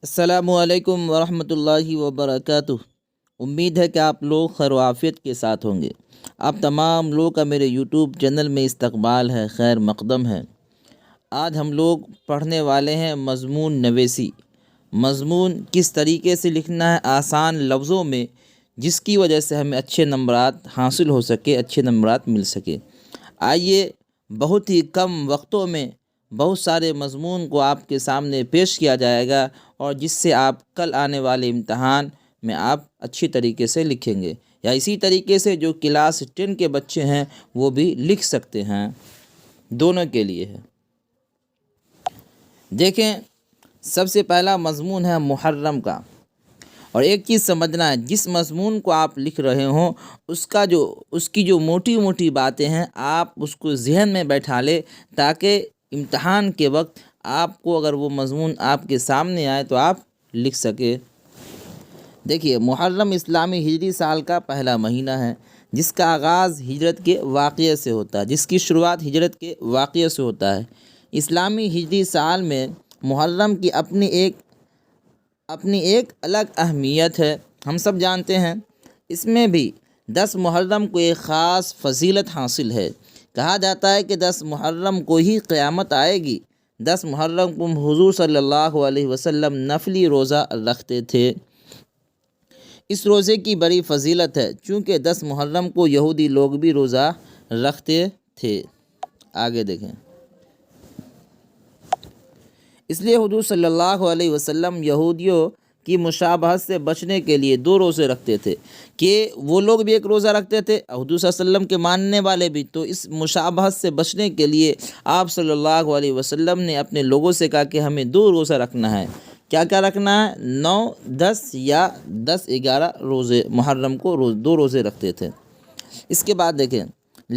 السلام علیکم ورحمۃ اللہ وبرکاتہ۔ امید ہے کہ آپ لوگ خیر و عافیت کے ساتھ ہوں گے۔ آپ تمام لوگ کا میرے یوٹیوب چینل میں استقبال ہے، خیر مقدم ہے۔ آج ہم لوگ پڑھنے والے ہیں مضمون نویسی۔ مضمون کس طریقے سے لکھنا ہے آسان لفظوں میں، جس کی وجہ سے ہمیں اچھے نمبرات حاصل ہو سکے، اچھے نمبرات مل سکے۔ آئیے بہت ہی کم وقتوں میں بہت سارے مضمون کو آپ کے سامنے پیش کیا جائے گا، اور جس سے آپ کل آنے والے امتحان میں آپ اچھی طریقے سے لکھیں گے، یا اسی طریقے سے جو کلاس 10 کے بچے ہیں وہ بھی لکھ سکتے ہیں، دونوں کے لیے ہے۔ دیکھیں، سب سے پہلا مضمون ہے محرم کا۔ اور ایک چیز سمجھنا ہے، جس مضمون کو آپ لکھ رہے ہوں اس کی جو موٹی موٹی باتیں ہیں آپ اس کو ذہن میں بیٹھا لیں، تاکہ امتحان کے وقت آپ کو اگر وہ مضمون آپ کے سامنے آئے تو آپ لکھ سکے۔ دیکھیے، محرم اسلامی ہجری سال کا پہلا مہینہ ہے، جس کا آغاز ہجرت کے واقعے سے ہوتا ہے، جس کی شروعات ہجرت کے واقعے سے ہوتا ہے۔ اسلامی ہجری سال میں محرم کی اپنی ایک الگ اہمیت ہے، ہم سب جانتے ہیں۔ اس میں بھی 10 محرم کو ایک خاص فضیلت حاصل ہے۔ کہا جاتا ہے کہ 10 محرم کو ہی قیامت آئے گی۔ 10 محرم کو حضور صلی اللہ علیہ وسلم نفلی روزہ رکھتے تھے۔ اس روزے کی بڑی فضیلت ہے، چونکہ 10 محرم کو یہودی لوگ بھی روزہ رکھتے تھے۔ آگے دیکھیں، اس لیے حضور صلی اللہ علیہ وسلم یہودیوں کی مشابہت سے بچنے کے لیے 2 روزے رکھتے تھے، کہ وہ لوگ بھی ایک روزہ رکھتے تھے، حضور صلی اللہ علیہ وسلم کے ماننے والے بھی۔ تو اس مشابہت سے بچنے کے لیے آپ صلی اللہ علیہ وسلم نے اپنے لوگوں سے کہا کہ ہمیں 2 روزہ رکھنا ہے۔ کیا کیا رکھنا ہے؟ 9، 10 یا 10، 11 روزے محرم کو 2 روزے رکھتے تھے۔ اس کے بعد دیکھیں،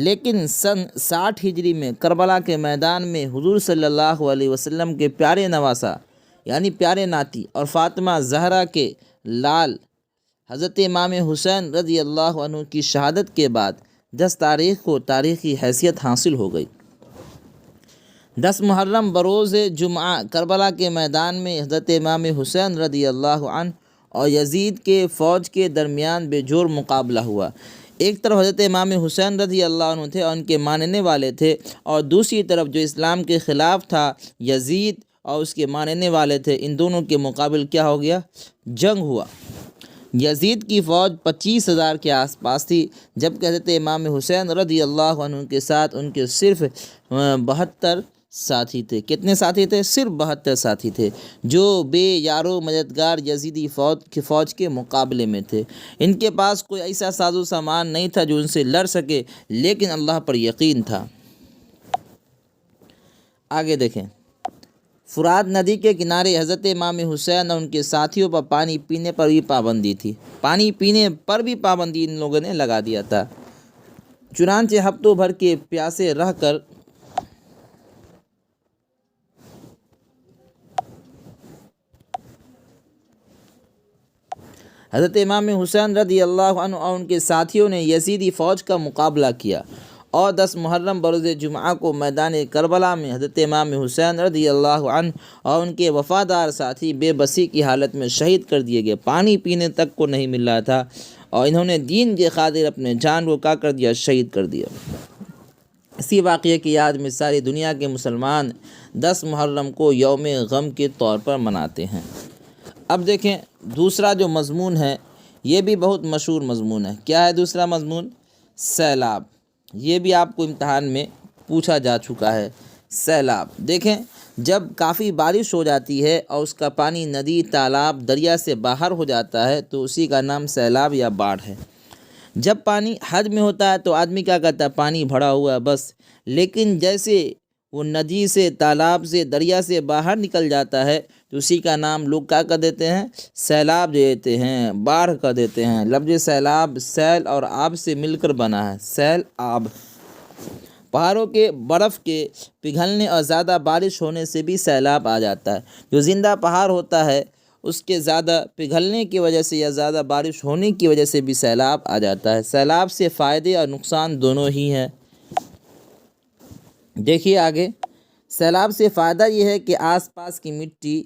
لیکن سن 60 ہجری میں کربلا کے میدان میں حضور صلی اللہ علیہ وسلم کے پیارے نواسہ یعنی پیارے ناتی اور فاطمہ زہرا کے لال حضرت امام حسین رضی اللہ عنہ کی شہادت کے بعد 10 تاریخ کو تاریخی حیثیت حاصل ہو گئی۔ 10 محرم بروز جمعہ کربلا کے میدان میں حضرت امام حسین رضی اللہ عنہ اور یزید کے فوج کے درمیان بے جوڑ مقابلہ ہوا۔ ایک طرف حضرت امام حسین رضی اللہ عنہ تھے اور ان کے ماننے والے تھے، اور دوسری طرف جو اسلام کے خلاف تھا یزید اور اس کے ماننے والے تھے۔ ان دونوں کے مقابل کیا ہو گیا؟ جنگ ہوا۔ یزید کی فوج 25,000 کے آس پاس تھی، جبکہ حضرت امام حسین رضی اللہ عنہ کے ساتھ ان کے صرف 72 ساتھی تھے۔ کتنے ساتھی تھے؟ صرف 72 ساتھی تھے، جو بے یارو مددگار یزیدی فوج کے مقابلے میں تھے۔ ان کے پاس کوئی ایسا ساز و سامان نہیں تھا جو ان سے لڑ سکے، لیکن اللہ پر یقین تھا۔ آگے دیکھیں، فرات ندی کے کنارے حضرت امام حسین اور ان کے ساتھیوں پر پانی پینے پر بھی پابندی تھی۔ پانی پینے پر بھی پابندی ان لوگوں نے لگا دیا تھا۔ چنانچہ ہفتوں بھر کے پیاسے رہ کر حضرت امام حسین رضی اللہ عنہ اور ان کے ساتھیوں نے یزیدی فوج کا مقابلہ کیا، اور 10 محرم بروز جمعہ کو میدان کربلا میں حضرت امام حسین رضی اللہ عنہ اور ان کے وفادار ساتھی بے بسی کی حالت میں شہید کر دیے گئے۔ پانی پینے تک کو نہیں مل رہا تھا، اور انہوں نے دین کے خاطر اپنے جان کو کیا کر دیا؟ شہید کر دیا۔ اسی واقعے کی یاد میں ساری دنیا کے مسلمان 10 محرم کو یوم غم کے طور پر مناتے ہیں۔ اب دیکھیں، دوسرا جو مضمون ہے یہ بھی بہت مشہور مضمون ہے۔ کیا ہے دوسرا مضمون؟ سیلاب۔ یہ بھی آپ کو امتحان میں پوچھا جا چکا ہے۔ سیلاب، دیکھیں، جب کافی بارش ہو جاتی ہے اور اس کا پانی ندی، تالاب، دریا سے باہر ہو جاتا ہے تو اسی کا نام سیلاب یا باڑھ ہے۔ جب پانی حد میں ہوتا ہے تو آدمی کیا کہتا ہے؟ پانی بھرا ہوا ہے بس۔ لیکن جیسے وہ ندی سے، تالاب سے، دریا سے باہر نکل جاتا ہے تو اسی کا نام لوگ کیا کر دیتے ہیں؟ سیلاب دے دیتے ہیں، باڑھ کر دیتے ہیں۔ لفظ سیلاب سیل اور آب سے مل کر بنا ہے، سیل آب۔ پہاڑوں کے برف کے پگھلنے اور زیادہ بارش ہونے سے بھی سیلاب آ جاتا ہے۔ جو زندہ پہاڑ ہوتا ہے اس کے زیادہ پگھلنے کی وجہ سے یا زیادہ بارش ہونے کی وجہ سے بھی سیلاب آ جاتا ہے۔ سیلاب سے فائدے اور نقصان دونوں ہی ہیں۔ دیکھیے آگے، سیلاب سے فائدہ یہ ہے کہ آس پاس کی مٹی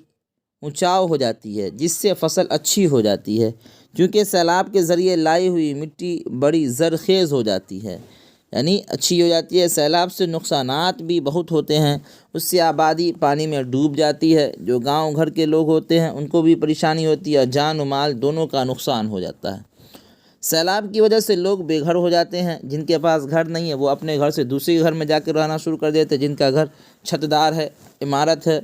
اونچاؤ ہو جاتی ہے، جس سے فصل اچھی ہو جاتی ہے، کیونکہ سیلاب کے ذریعے لائی ہوئی مٹی بڑی زرخیز ہو جاتی ہے، یعنی اچھی ہو جاتی ہے۔ سیلاب سے نقصانات بھی بہت ہوتے ہیں، اس سے آبادی پانی میں ڈوب جاتی ہے، جو گاؤں گھر کے لوگ ہوتے ہیں ان کو بھی پریشانی ہوتی ہے، اور جان و مال دونوں کا نقصان ہو جاتا ہے۔ سیلاب کی وجہ سے لوگ بے گھر ہو جاتے ہیں، جن کے پاس گھر نہیں ہے وہ اپنے گھر سے دوسرے گھر میں جا کے رہنا شروع کر دیتے ہیں، جن کا گھر چھت دار ہے، عمارت ہے،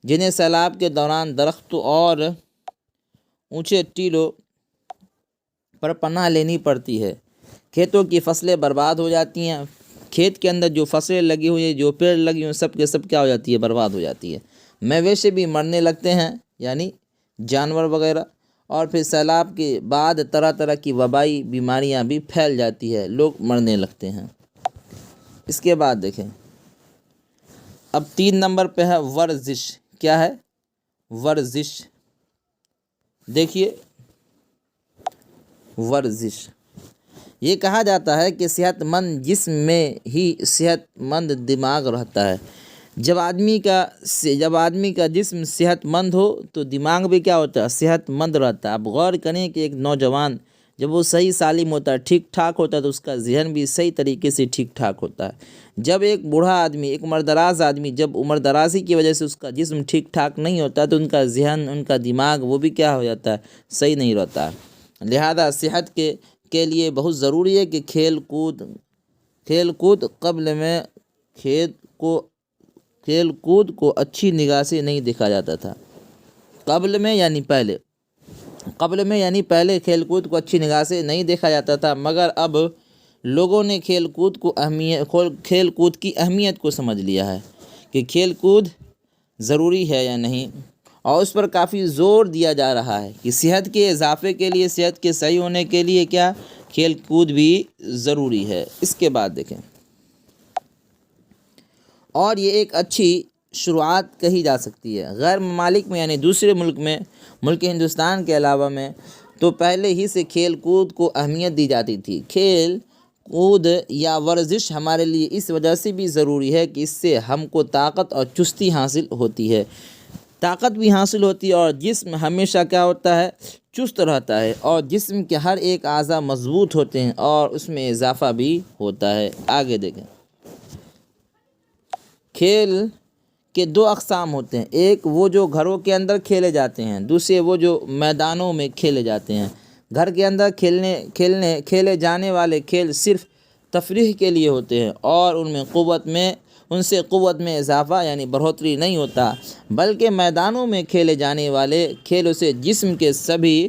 جنہیں سیلاب کے دوران درختوں اور اونچے ٹیلوں پر پناہ لینی پڑتی ہے۔ کھیتوں کی فصلیں برباد ہو جاتی ہیں، کھیت کے اندر جو فصلیں لگی ہوئی ہیں، جو پیڑ لگی ہوئی ہیں، سب کے سب کیا ہو جاتی ہے؟ برباد ہو جاتی ہے۔ مویشی بھی مرنے لگتے ہیں، یعنی جانور وغیرہ، اور پھر سیلاب کے بعد طرح طرح کی وبائی بیماریاں بھی پھیل جاتی ہے، لوگ مرنے لگتے ہیں۔ اس کے بعد دیکھیں، اب 3 نمبر پہ ہے ورزش۔ کیا ہے؟ ورزش۔ دیکھیے، ورزش یہ کہا جاتا ہے کہ صحت مند جسم میں ہی صحت مند دماغ رہتا ہے۔ جب آدمی کا جسم صحت مند ہو تو دماغ بھی کیا ہوتا ہے؟ صحت مند رہتا ہے۔ اب غور کریں کہ ایک نوجوان جب وہ صحیح سالم ہوتا ہے، ٹھیک ٹھاک ہوتا ہے، تو اس کا ذہن بھی صحیح طریقے سے ٹھیک ٹھاک ہوتا ہے۔ جب ایک بوڑھا آدمی، ایک عمردراز آدمی، جب عمردرازی کی وجہ سے اس کا جسم ٹھیک ٹھاک نہیں ہوتا تو ان کا ذہن، ان کا دماغ وہ بھی کیا ہو جاتا ہے؟ صحیح نہیں رہتا ہے۔ لہذا صحت کے لیے بہت ضروری ہے کہ کھیل کود کو اچھی نگاہ سے نہیں دیکھا جاتا تھا۔ قبل میں یعنی پہلے کھیل کود کو اچھی نگاہ سے نہیں دیکھا جاتا تھا، مگر اب لوگوں نے کھیل کود کی اہمیت کو سمجھ لیا ہے کہ کھیل کود ضروری ہے یا نہیں، اور اس پر کافی زور دیا جا رہا ہے کہ صحت کے اضافے کے لیے، صحت کے صحیح ہونے کے لیے کیا کھیل کود بھی ضروری ہے۔ اس کے بعد دیکھیں، اور یہ ایک اچھی شروعات کہی جا سکتی ہے۔ غیر ممالک میں یعنی دوسرے ملک ہندوستان کے علاوہ میں تو پہلے ہی سے کھیل کود کو اہمیت دی جاتی تھی۔ کھیل کود یا ورزش ہمارے لیے اس وجہ سے بھی ضروری ہے کہ اس سے ہم کو طاقت اور چستی حاصل ہوتی ہے، طاقت بھی حاصل ہوتی ہے، اور جسم ہمیشہ کیا ہوتا ہے؟ چست رہتا ہے، اور جسم کے ہر ایک اعضاء مضبوط ہوتے ہیں، اور اس میں اضافہ بھی ہوتا ہے۔ آگے دیکھیں، کھیل کے 2 اقسام ہوتے ہیں، ایک وہ جو گھروں کے اندر کھیلے جاتے ہیں، دوسرے وہ جو میدانوں میں کھیلے جاتے ہیں۔ گھر کے اندر کھیلے جانے والے کھیل صرف تفریح کے لیے ہوتے ہیں، اور ان سے قوت میں اضافہ یعنی بڑھوتری نہیں ہوتا، بلکہ میدانوں میں کھیلے جانے والے کھیلوں سے جسم کے سبھی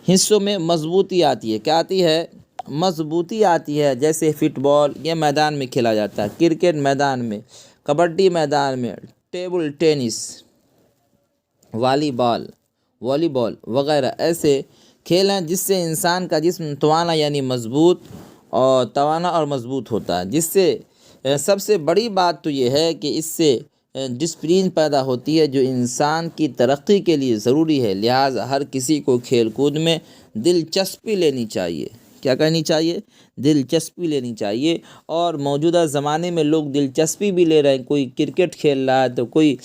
حصوں میں مضبوطی آتی ہے۔ کیا آتی ہے؟ مضبوطی آتی ہے۔ جیسے فٹ بال یہ میدان میں کھیلا جاتا ہے، کرکٹ میدان میں، کبڈی میدان میں، ٹیبل ٹینس، والی بال وغیرہ ایسے کھیل ہیں جس سے انسان کا جسم توانا اور مضبوط ہوتا ہے۔ جس سے سب سے بڑی بات تو یہ ہے کہ اس سے ڈسپلن پیدا ہوتی ہے، جو انسان کی ترقی کے لیے ضروری ہے۔ لہٰذا ہر کسی کو کھیل کود میں دلچسپی لینی چاہیے۔ کیا کرنی چاہیے؟ دلچسپی لینی چاہیے، اور موجودہ زمانے میں لوگ دلچسپی بھی لے رہے ہیں۔ کوئی کرکٹ کھیل رہا ہے تو کوئی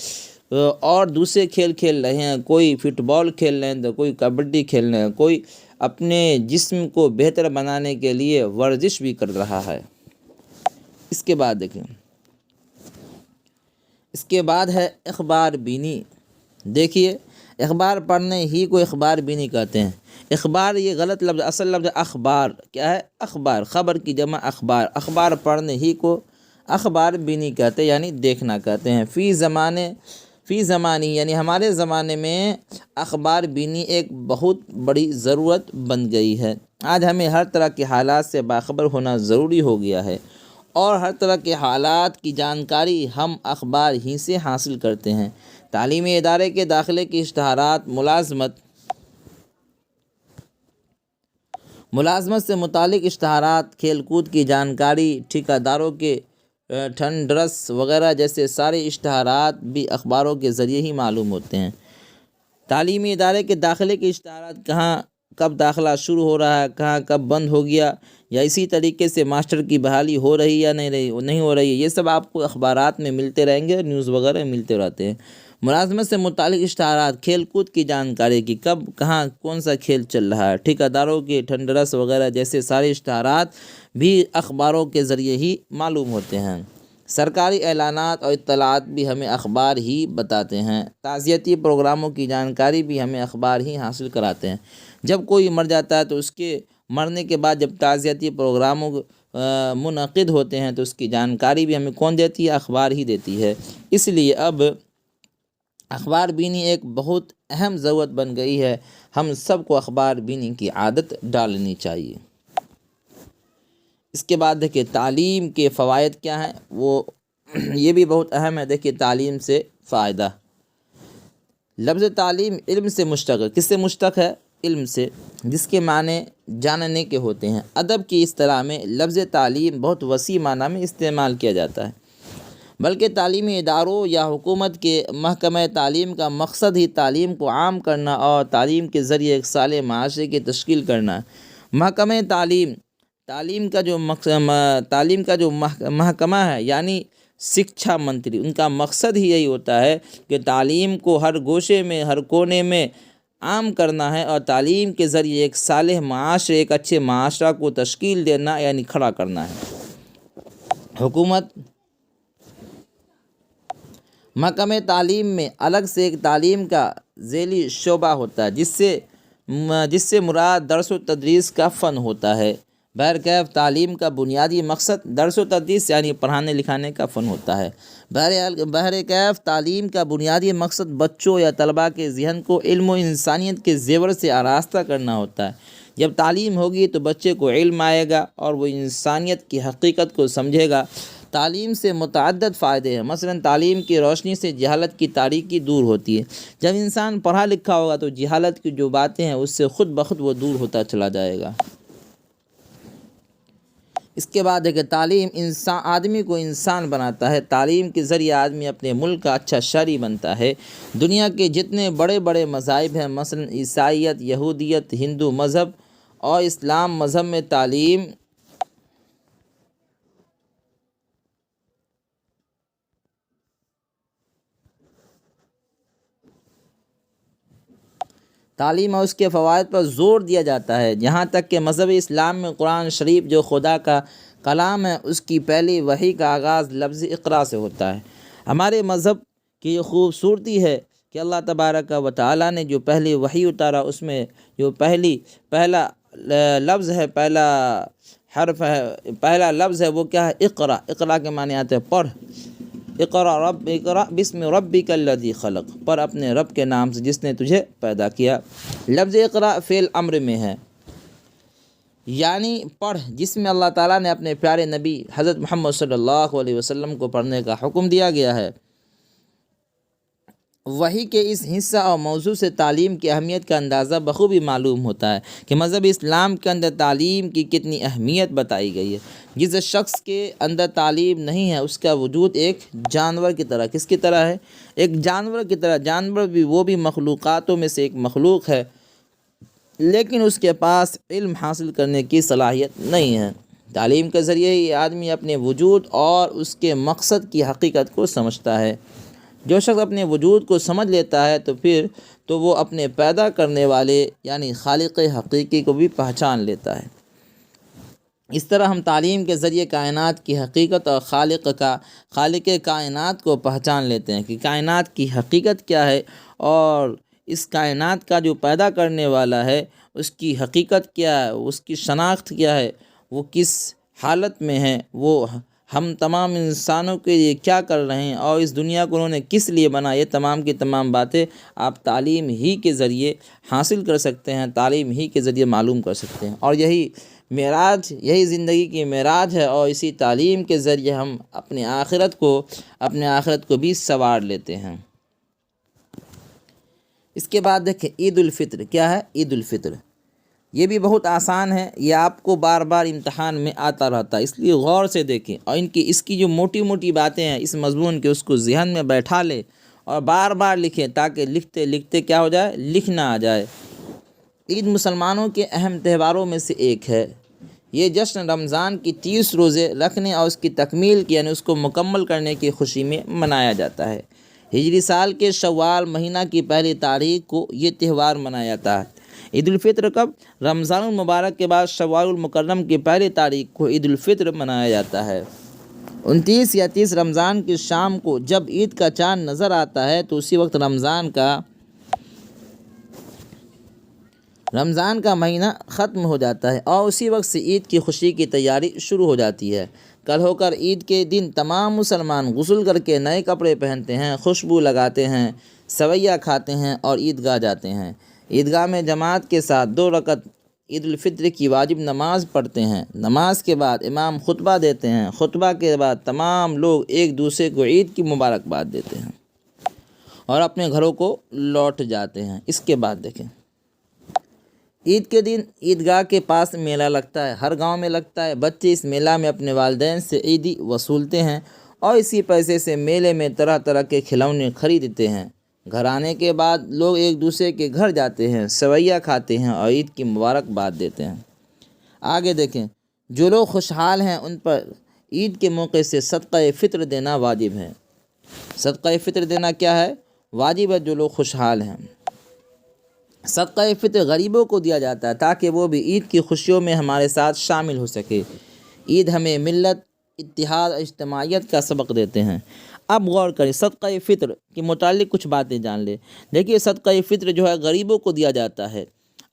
اور دوسرے کھیل رہے ہیں، کوئی فٹ بال کھیل رہے ہیں تو کوئی کبڈی کھیل رہے ہیں، کوئی اپنے جسم کو بہتر بنانے کے لیے ورزش بھی کر رہا ہے۔ اس کے بعد دیکھیں، اس کے بعد ہے اخبار بینی۔ دیکھیے، اخبار پڑھنے ہی کو اخبار بینی کہتے ہیں۔ اخبار یہ غلط لفظ، اصل لفظ اخبار کیا ہے؟ اخبار، خبر کی جمع اخبار۔ اخبار پڑھنے ہی کو اخبار بینی کہتے ہیں، یعنی دیکھنا کہتے ہیں۔ فی زمانی یعنی ہمارے زمانے میں اخبار بینی ایک بہت بڑی ضرورت بن گئی ہے۔ آج ہمیں ہر طرح کے حالات سے باخبر ہونا ضروری ہو گیا ہے، اور ہر طرح کے حالات کی جانکاری ہم اخبار ہی سے حاصل کرتے ہیں۔ تعلیمی ادارے کے داخلے کی اشتہارات، ملازمت سے متعلق اشتہارات، کھیل کود کی جانکاری، ٹھیکہ داروں کے ٹینڈرز وغیرہ جیسے سارے اشتہارات بھی اخباروں کے ذریعے ہی معلوم ہوتے ہیں۔ تعلیمی ادارے کے داخلے کے اشتہارات، کہاں کب داخلہ شروع ہو رہا ہے، کہاں کب بند ہو گیا، یا اسی طریقے سے ماسٹر کی بحالی ہو رہی یا نہیں ہو رہی ہے، یہ سب آپ کو اخبارات میں ملتے رہیں گے، نیوز وغیرہ ملتے رہتے ہیں۔ ملازمت سے متعلق اشتہارات، کھیل کود کی جانکاری کی کب کہاں کون سا کھیل چل رہا ہے، ٹھیکیداروں کے ٹھنڈرس وغیرہ جیسے سارے اشتہارات بھی اخباروں کے ذریعے ہی معلوم ہوتے ہیں۔ سرکاری اعلانات اور اطلاعات بھی ہمیں اخبار ہی بتاتے ہیں۔ تعزیتی پروگراموں کی جانکاری بھی ہمیں اخبار ہی حاصل کراتے ہیں۔ جب کوئی مر جاتا ہے تو اس کے مرنے کے بعد جب تعزیتی پروگراموں منعقد ہوتے ہیں تو اس کی جانکاری بھی ہمیں کون دیتی ہے؟ اخبار ہی دیتی ہے۔ اس لیے اب اخبار بینی ایک بہت اہم ضرورت بن گئی ہے۔ ہم سب کو اخبار بینی کی عادت ڈالنی چاہیے۔ اس کے بعد دیکھیے تعلیم کے فوائد کیا ہیں، وہ یہ بھی بہت اہم ہے۔ دیکھیے تعلیم سے فائدہ، لفظ تعلیم علم سے مشتق ہے۔ کس سے مشتق ہے؟ علم سے، جس کے معنی جاننے کے ہوتے ہیں۔ ادب کی اصطلاح میں لفظ تعلیم بہت وسیع معنی میں استعمال کیا جاتا ہے، بلکہ تعلیمی اداروں یا حکومت کے محکمہ تعلیم کا مقصد ہی تعلیم کو عام کرنا اور تعلیم کے ذریعے ایک صالح معاشرے کی تشکیل کرنا ہے۔ محکمہ تعلیم کا جو محکمہ ہے یعنی شکچھا منتری، ان کا مقصد ہی یہی ہوتا ہے کہ تعلیم کو ہر گوشے میں، ہر کونے میں عام کرنا ہے اور تعلیم کے ذریعے ایک صالح معاشرے، ایک اچھے معاشرہ کو تشکیل دینا یعنی کھڑا کرنا ہے۔ حکومت محکمہ تعلیم میں الگ سے ایک تعلیم کا ذیلی شعبہ ہوتا ہے جس سے مراد درس و تدریس کا فن ہوتا ہے۔ بہرکیف تعلیم کا بنیادی مقصد درس و تدریس یعنی پڑھانے لکھانے کا فن ہوتا ہے۔ بہرکیف تعلیم کا بنیادی مقصد بچوں یا طلباء کے ذہن کو علم و انسانیت کے زیور سے آراستہ کرنا ہوتا ہے۔ جب تعلیم ہوگی تو بچے کو علم آئے گا اور وہ انسانیت کی حقیقت کو سمجھے گا۔ تعلیم سے متعدد فائدے ہیں، مثلا تعلیم کی روشنی سے جہالت کی تاریکی دور ہوتی ہے۔ جب انسان پڑھا لکھا ہوگا تو جہالت کی جو باتیں ہیں اس سے خود بخود وہ دور ہوتا چلا جائے گا۔ اس کے بعد ہے کہ تعلیم آدمی کو انسان بناتا ہے۔ تعلیم کے ذریعے آدمی اپنے ملک کا اچھا شہری بنتا ہے۔ دنیا کے جتنے بڑے بڑے مذاہب ہیں، مثلا عیسائیت، یہودیت، ہندو مذہب اور اسلام مذہب میں تعلیم اور اس کے فوائد پر زور دیا جاتا ہے، جہاں تک کہ مذہب اسلام میں قرآن شریف جو خدا کا کلام ہے اس کی پہلی وحی کا آغاز لفظ اقرا سے ہوتا ہے۔ ہمارے مذہب کی یہ خوبصورتی ہے کہ اللہ تبارک و تعالیٰ نے جو پہلی وحی اتارا اس میں جو پہلا لفظ ہے، پہلا حرف ہے، پہلا لفظ ہے وہ کیا ہے؟ اقرا۔ اقرا کے معنی آتے ہیں پڑھ۔ اقرا بسم ربک الذی خلق، پر اپنے رب کے نام سے جس نے تجھے پیدا کیا۔ لفظ اقرا فعل امر میں ہے، یعنی پڑھ، جس میں اللہ تعالیٰ نے اپنے پیارے نبی حضرت محمد صلی اللہ علیہ وسلم کو پڑھنے کا حکم دیا گیا ہے۔ وحی کے اس حصہ اور موضوع سے تعلیم کی اہمیت کا اندازہ بخوبی معلوم ہوتا ہے کہ مذہب اسلام کے اندر تعلیم کی کتنی اہمیت بتائی گئی ہے۔ جس شخص کے اندر تعلیم نہیں ہے اس کا وجود ایک جانور کی طرح، کس کی طرح ہے؟ ایک جانور کی طرح۔ جانور بھی وہ بھی مخلوقاتوں میں سے ایک مخلوق ہے، لیکن اس کے پاس علم حاصل کرنے کی صلاحیت نہیں ہے۔ تعلیم کے ذریعے ہی آدمی اپنے وجود اور اس کے مقصد کی حقیقت کو سمجھتا ہے۔ جو شخص اپنے وجود کو سمجھ لیتا ہے تو وہ اپنے پیدا کرنے والے یعنی خالق حقیقی کو بھی پہچان لیتا ہے۔ اس طرح ہم تعلیم کے ذریعے کائنات کی حقیقت اور خالق کائنات کو پہچان لیتے ہیں کہ کائنات کی حقیقت کیا ہے اور اس کائنات کا جو پیدا کرنے والا ہے اس کی حقیقت کیا ہے، اس کی شناخت کیا ہے، وہ کس حالت میں ہے، وہ ہم تمام انسانوں کے لیے کیا کر رہے ہیں اور اس دنیا کو انہوں نے کس لیے بنا، یہ تمام کی تمام باتیں آپ تعلیم ہی کے ذریعے حاصل کر سکتے ہیں، تعلیم ہی کے ذریعے معلوم کر سکتے ہیں۔ اور یہی زندگی کی معراج ہے، اور اسی تعلیم کے ذریعے ہم اپنے آخرت کو بھی سنوار لیتے ہیں۔ اس کے بعد دیکھیں عید الفطر کیا ہے؟ عید الفطر یہ بھی بہت آسان ہے، یہ آپ کو بار بار امتحان میں آتا رہتا ہے، اس لیے غور سے دیکھیں اور اس کی جو موٹی موٹی باتیں ہیں اس مضمون کے اس کو ذہن میں بیٹھا لیں اور بار بار لکھیں تاکہ لکھتے لکھتے کیا ہو جائے؟ لکھنا آ جائے۔ عید مسلمانوں کے اہم تہواروں میں سے ایک ہے۔ یہ جشن رمضان کی 30 روزے رکھنے اور اس کی تکمیل کی یعنی اس کو مکمل کرنے کی خوشی میں منایا جاتا ہے۔ ہجری سال کے شوال مہینہ کی پہلی تاریخ کو یہ تہوار منایا جاتا ہے۔ عید الفطر کب؟ رمضان المبارک کے بعد شوال المکرم کی پہلی تاریخ کو عید الفطر منایا جاتا ہے۔ 29 یا 30 رمضان کی شام کو جب عید کا چاند نظر آتا ہے تو اسی وقت رمضان کا مہینہ ختم ہو جاتا ہے اور اسی وقت سے عید کی خوشی کی تیاری شروع ہو جاتی ہے۔ کل ہو کر عید کے دن تمام مسلمان غسل کر کے نئے کپڑے پہنتے ہیں، خوشبو لگاتے ہیں، سویاں کھاتے ہیں اور عیدگاہ جاتے ہیں۔ عیدگاہ میں جماعت کے ساتھ 2 رکعت عید الفطر کی واجب نماز پڑھتے ہیں۔ نماز کے بعد امام خطبہ دیتے ہیں۔ خطبہ کے بعد تمام لوگ ایک دوسرے کو عید کی مبارکباد دیتے ہیں اور اپنے گھروں کو لوٹ جاتے ہیں۔ اس کے بعد دیکھیں، عید کے دن عیدگاہ کے پاس میلہ لگتا ہے، ہر گاؤں میں لگتا ہے۔ بچے اس میلہ میں اپنے والدین سے عیدی وصولتے ہیں اور اسی پیسے سے میلے میں طرح طرح کے کھلونے خریدتے ہیں۔ گھر آنے کے بعد لوگ ایک دوسرے کے گھر جاتے ہیں، سویاں کھاتے ہیں اور عید کی مبارکباد دیتے ہیں۔ آگے دیکھیں، جو لوگ خوشحال ہیں ان پر عید کے موقع سے صدقہ فطر دینا واجب ہے۔ صدقہ فطر دینا کیا ہے؟ واجب ہے جو لوگ خوشحال ہیں۔ صدقہ فطر غریبوں کو دیا جاتا ہے تاکہ وہ بھی عید کی خوشیوں میں ہمارے ساتھ شامل ہو سکے۔ عید ہمیں ملت، اتحاد اور اجتماعیت کا سبق دیتے ہیں۔ اب غور کریں، صدقہ فطر کے متعلق کچھ باتیں جان لیں۔ دیکھیے، صدقہ فطر جو ہے غریبوں کو دیا جاتا ہے۔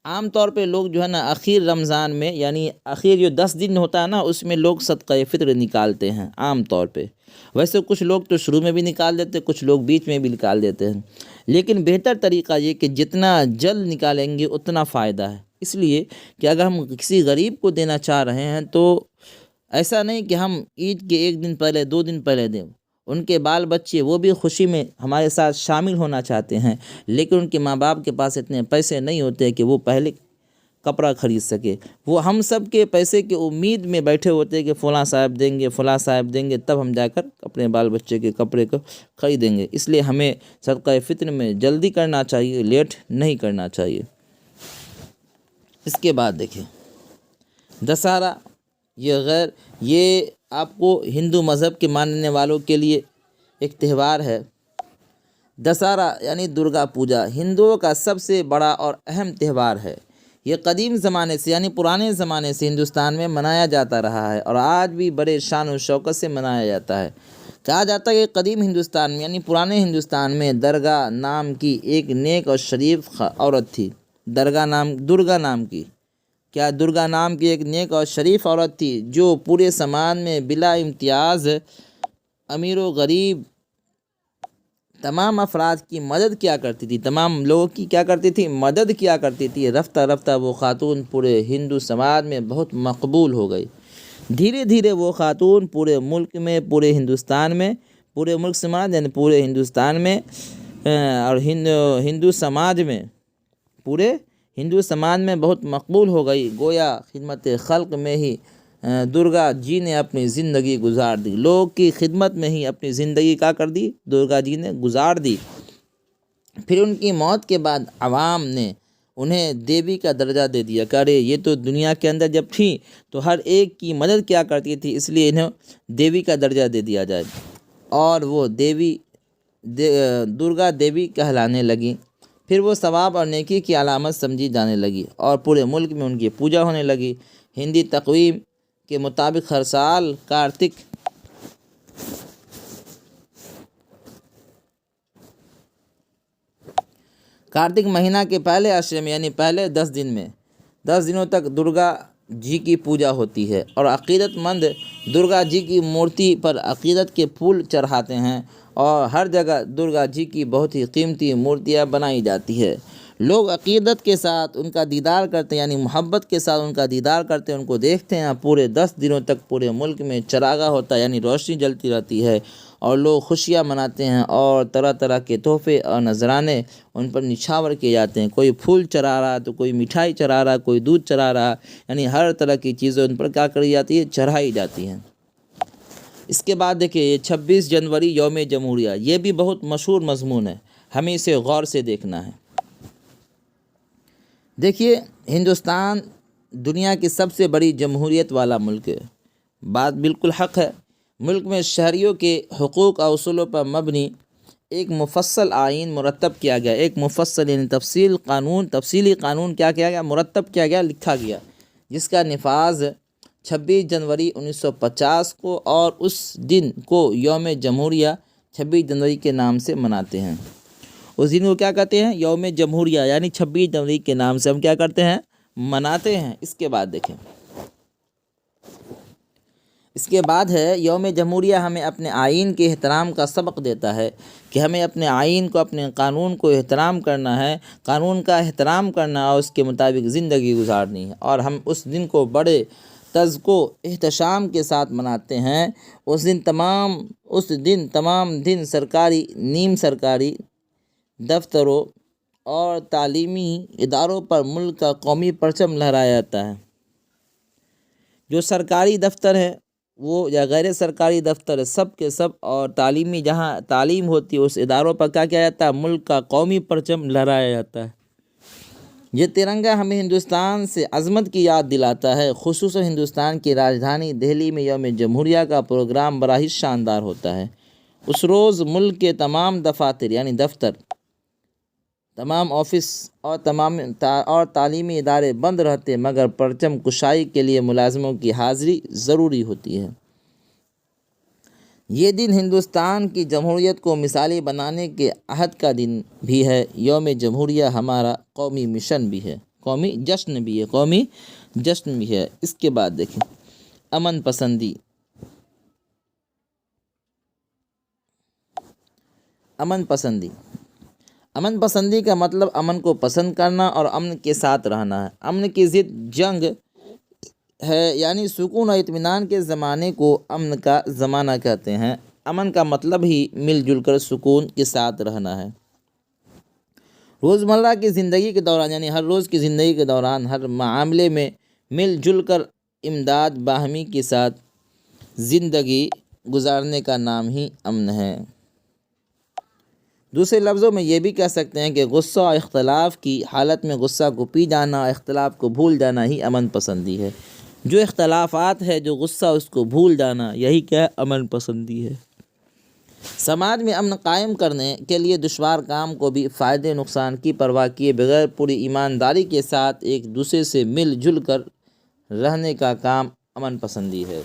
عام طور پہ لوگ جو ہے نا آخر رمضان میں، یعنی آخر جو 10 دن ہوتا ہے نا، اس میں لوگ صدقہ فطر نکالتے ہیں عام طور پہ۔ ویسے کچھ لوگ تو شروع میں بھی نکال دیتے، کچھ لوگ بیچ میں بھی نکال دیتے ہیں، لیکن بہتر طریقہ یہ کہ جتنا جلد نکالیں گے اتنا فائدہ ہے۔ اس لیے کہ اگر ہم کسی غریب کو دینا چاہ رہے ہیں تو ایسا نہیں کہ ہم عید کے 1 دن پہلے 2 دن پہلے دیں۔ ان کے بال بچے وہ بھی خوشی میں ہمارے ساتھ شامل ہونا چاہتے ہیں، لیکن ان کے ماں باپ کے پاس اتنے پیسے نہیں ہوتے کہ وہ پہلے کپڑا خرید سکے۔ وہ ہم سب کے پیسے کی امید میں بیٹھے ہوتے ہیں کہ فلاں صاحب دیں گے، فلاں صاحب دیں گے، تب ہم جا کر اپنے بال بچے کے کپڑے کو خریدیں گے۔ اس لیے ہمیں صدقہ فطر میں جلدی کرنا چاہیے، لیٹ نہیں کرنا چاہیے۔ اس کے بعد دیکھیں، دسہرہ، یہ آپ کو ہندو مذہب کے ماننے والوں کے لیے ایک تہوار ہے۔ دسہرہ یعنی درگا پوجا ہندوؤں کا سب سے بڑا اور اہم تہوار ہے۔ یہ قدیم زمانے سے یعنی پرانے زمانے سے ہندوستان میں منایا جاتا رہا ہے اور آج بھی بڑے شان و شوکت سے منایا جاتا ہے۔ کہا جاتا ہے کہ قدیم ہندوستان میں یعنی پرانے ہندوستان میں درگا نام کی ایک نیک اور شریف عورت تھی۔ درگا نام کی ایک نیک اور شریف عورت تھی جو پورے سماج میں بلا امتیاز امیر و غریب تمام افراد کی مدد کیا کرتی تھی، تمام لوگوں کی کیا کرتی تھی؟ مدد کیا کرتی تھی۔ رفتہ رفتہ وہ خاتون پورے ہندو سماج میں بہت مقبول ہو گئی۔ دھیرے دھیرے وہ خاتون پورے ملک میں، پورے ہندوستان میں، پورے ملک سماج یعنی پورے ہندوستان میں اور ہندو سماج میں، پورے ہندو سماج میں بہت مقبول ہو گئی۔ گویا خدمت خلق میں ہی درگا جی نے اپنی زندگی گزار دی۔ لوگ کی خدمت میں ہی اپنی زندگی کیا کر دی؟ درگا جی نے گزار دی۔ پھر ان کی موت کے بعد عوام نے انہیں دیوی کا درجہ دے دیا کہ ارے یہ تو دنیا کے اندر جب تھی تو ہر ایک کی مدد کیا کرتی تھی، اس لیے انہیں دیوی کا درجہ دے دیا جائے، اور وہ درگا دیوی کہلانے لگیں۔ پھر وہ ثواب اور نیکی کی علامت سمجھی جانے لگی اور پورے ملک میں ان کی پوجا ہونے لگی۔ ہندی تقویم کے مطابق ہر سال کارتک مہینہ کے پہلے عشرے میں یعنی پہلے 10 دن میں 10 دنوں تک درگا جی کی پوجا ہوتی ہے اور عقیدت مند درگا جی کی مورتی پر عقیدت کے پھول چڑھاتے ہیں، اور ہر جگہ درگا جی کی بہت ہی قیمتی مورتیاں بنائی جاتی ہے۔ لوگ عقیدت کے ساتھ ان کا دیدار کرتے ہیں، یعنی محبت کے ساتھ ان کا دیدار کرتے ہیں، ان کو دیکھتے ہیں۔ پورے 10 دنوں تک پورے ملک میں چراغاں ہوتا ہے یعنی روشنی جلتی رہتی ہے اور لوگ خوشیاں مناتے ہیں اور طرح طرح کے تحفے اور نذرانے ان پر نچھاور کیے جاتے ہیں۔ کوئی پھول چڑھا رہا تو کوئی مٹھائی چڑھا رہا، کوئی دودھ چڑھا رہا، یعنی ہر طرح کی چیزیں ان پر کیا کری جاتی ہے؟ چڑھائی جاتی ہیں۔ اس کے بعد دیکھیں، یہ 26 جنوری یوم جمہوریہ، یہ بھی بہت مشہور مضمون ہے، ہمیں اسے غور سے دیکھنا ہے۔ دیکھیے، ہندوستان دنیا کی سب سے بڑی جمہوریت والا ملک ہے، بات بالکل حق ہے۔ ملک میں شہریوں کے حقوق اور اصولوں پر مبنی ایک مفصل آئین مرتب کیا گیا، ایک مفصل یعنی تفصیلی قانون کیا کیا گیا، مرتب کیا گیا، لکھا گیا، جس کا نفاذ 26 جنوری 1950 کو اور اس دن کو یوم جمہوریہ 26 جنوری کے نام سے مناتے ہیں۔ اس دن کو کیا کہتے ہیں؟ یوم جمہوریہ، یعنی 26 جنوری کے نام سے ہم کیا کرتے ہیں؟ مناتے ہیں۔ اس کے بعد دیکھیں، اس کے بعد ہے یوم جمہوریہ ہمیں اپنے آئین کے احترام کا سبق دیتا ہے کہ ہمیں اپنے آئین کو، اپنے قانون کو احترام کرنا ہے، قانون کا احترام کرنا اور اس کے مطابق زندگی گزارنی ہے، اور ہم اس دن کو بڑے تذک و احتشام کے ساتھ مناتے ہیں۔ اس دن تمام دن سرکاری، نیم سرکاری دفتروں اور تعلیمی اداروں پر ملک کا قومی پرچم لہرایا جاتا ہے۔ جو سرکاری دفتر ہے وہ یا غیر سرکاری دفتر ہے، سب کے سب، اور تعلیمی جہاں تعلیم ہوتی ہے اس اداروں پر کیا کیا جاتا ہے؟ ملک کا قومی پرچم لہرایا جاتا ہے۔ یہ ترنگا ہمیں ہندوستان سے عظمت کی یاد دلاتا ہے۔ خصوصاً ہندوستان کی راجدھانی دہلی میں یوم جمہوریہ کا پروگرام بڑا ہی شاندار ہوتا ہے۔ اس روز ملک کے تمام دفاتر یعنی دفتر، تمام آفس اور تعلیمی ادارے بند رہتے، مگر پرچم کشائی کے لیے ملازموں کی حاضری ضروری ہوتی ہے۔ یہ دن ہندوستان کی جمہوریت کو مثالی بنانے کے عہد کا دن بھی ہے۔ یوم جمہوریہ ہمارا قومی مشن بھی ہے، قومی جشن بھی ہے۔ اس کے بعد دیکھیں، امن پسندی۔ امن پسندی کا مطلب امن کو پسند کرنا اور امن کے ساتھ رہنا ہے۔ امن کی ضد جنگ ہے، یعنی سکون اور اطمینان کے زمانے کو امن کا زمانہ کہتے ہیں۔ امن کا مطلب ہی مل جل کر سکون کے ساتھ رہنا ہے۔ روزمرہ کی زندگی کے دوران، یعنی ہر روز کی زندگی کے دوران، ہر معاملے میں مل جل کر امداد باہمی کے ساتھ زندگی گزارنے کا نام ہی امن ہے۔ دوسرے لفظوں میں یہ بھی کہہ سکتے ہیں کہ غصہ اور اختلاف کی حالت میں غصہ کو پی جانا اور اختلاف کو بھول جانا ہی امن پسندی ہے۔ جو اختلافات ہے، جو غصہ اس کو بھول جانا، یہی کیا امن پسندی ہے۔ سماج میں امن قائم کرنے کے لیے دشوار کام کو بھی فائدے نقصان کی پرواہ کیے بغیر پوری ایمانداری کے ساتھ ایک دوسرے سے مل جل کر رہنے کا کام امن پسندی ہے۔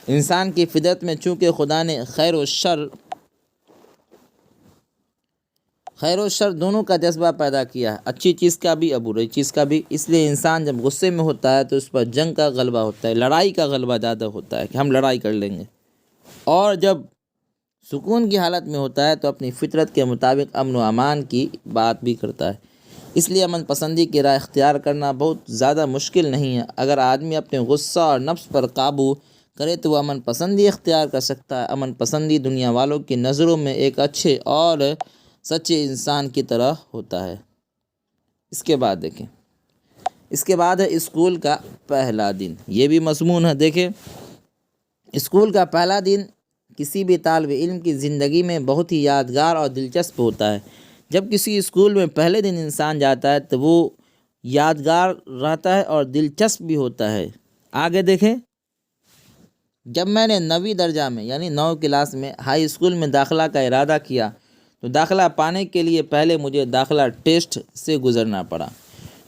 انسان کی فطرت میں چونکہ خدا نے خیر و شر دونوں کا جذبہ پیدا کیا ہے، اچھی چیز کا بھی اور بری چیز کا بھی، اس لیے انسان جب غصے میں ہوتا ہے تو اس پر جنگ کا غلبہ ہوتا ہے، لڑائی کا غلبہ زیادہ ہوتا ہے کہ ہم لڑائی کر لیں گے، اور جب سکون کی حالت میں ہوتا ہے تو اپنی فطرت کے مطابق امن و امان کی بات بھی کرتا ہے۔ اس لیے امن پسندی کی راہ اختیار کرنا بہت زیادہ مشکل نہیں ہے۔ اگر آدمی اپنے غصہ اور نفس پر قابو کرے تو وہ امن پسندی اختیار کر سکتا ہے۔ امن پسندی دنیا والوں کی نظروں میں ایک اچھے اور سچے انسان کی طرح ہوتا ہے۔ اس کے بعد دیکھیں، اس کے بعد ہے اسکول کا پہلا دن۔ یہ بھی مضمون ہے۔ دیکھیں، اسکول کا پہلا دن کسی بھی طالب علم کی زندگی میں بہت ہی یادگار اور دلچسپ ہوتا ہے۔ جب کسی اسکول میں پہلے دن انسان جاتا ہے تو وہ یادگار رہتا ہے اور دلچسپ بھی ہوتا ہے۔ آگے دیکھیں، جب میں نے 9ویں درجہ میں یعنی 9 کلاس میں ہائی اسکول میں داخلہ کا ارادہ کیا تو داخلہ پانے کے لیے پہلے مجھے داخلہ ٹیسٹ سے گزرنا پڑا۔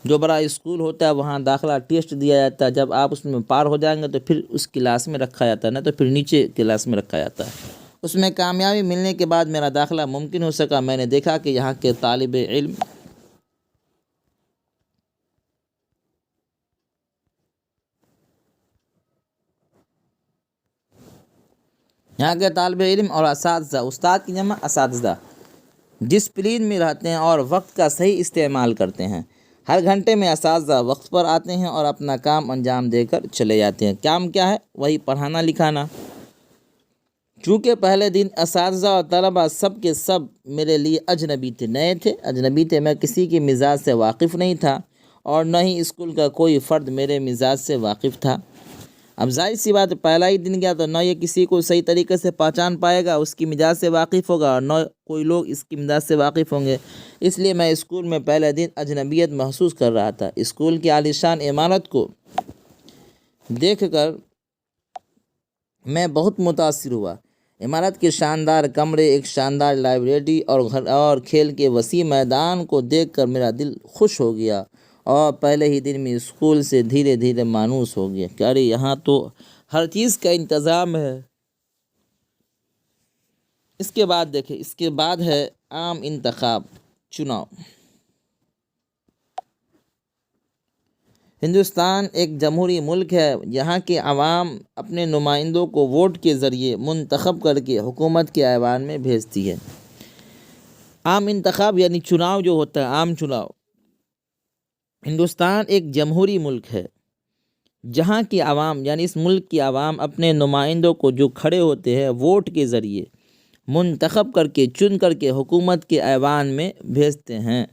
جو بڑا اسکول ہوتا ہے وہاں داخلہ ٹیسٹ دیا جاتا ہے، جب آپ اس میں پار ہو جائیں گے تو پھر اس کلاس میں رکھا جاتا ہے، نہ تو پھر نیچے کلاس میں رکھا جاتا ہے۔ اس میں کامیابی ملنے کے بعد میرا داخلہ ممکن ہو سکا۔ میں نے دیکھا کہ یہاں کے طالب علم اور اساتذہ، استاد کی جمع اساتذہ، ڈسپلین میں رہتے ہیں اور وقت کا صحیح استعمال کرتے ہیں۔ ہر گھنٹے میں اساتذہ وقت پر آتے ہیں اور اپنا کام انجام دے کر چلے جاتے ہیں۔ کام کیا ہے؟ وہی پڑھانا لکھانا۔ چونکہ پہلے دن اساتذہ اور طلبہ سب کے سب میرے لیے اجنبی تھے، نئے تھے، اجنبی تھے۔ میں کسی کے مزاج سے واقف نہیں تھا اور نہ ہی اسکول کا کوئی فرد میرے مزاج سے واقف تھا۔ اب ظاہر سی بات، پہلا ہی دن گیا تو نہ یہ کسی کو صحیح طریقے سے پہچان پائے گا، اس کی مزاج سے واقف ہوگا، اور نہ کوئی لوگ اس کی مزاج سے واقف ہوں گے۔ اس لیے میں اسکول میں پہلے دن اجنبیت محسوس کر رہا تھا۔ اسکول کی عالیشان عمارت کو دیکھ کر میں بہت متاثر ہوا۔ عمارت کے شاندار کمرے، ایک شاندار لائبریری اور گھر اور کھیل کے وسیع میدان کو دیکھ کر میرا دل خوش ہو گیا اور پہلے ہی دن میں اسکول سے دھیرے دھیرے مانوس ہو گیا کہ ارے یہاں تو ہر چیز کا انتظام ہے۔ اس کے بعد دیکھیں، اس کے بعد ہے عام انتخاب، چناؤ۔ ہندوستان ایک جمہوری ملک ہے، یہاں کے عوام اپنے نمائندوں کو ووٹ کے ذریعے منتخب کر کے حکومت کے ایوان میں بھیجتی ہے۔ عام انتخاب یعنی چناؤ جو ہوتا ہے، عام چناؤ۔ ہندوستان ایک جمہوری ملک ہے جہاں کی عوام یعنی اس ملک کی عوام اپنے نمائندوں کو جو کھڑے ہوتے ہیں ووٹ کے ذریعے منتخب کر کے چن کر کے حکومت کے ایوان میں بھیجتے ہیں۔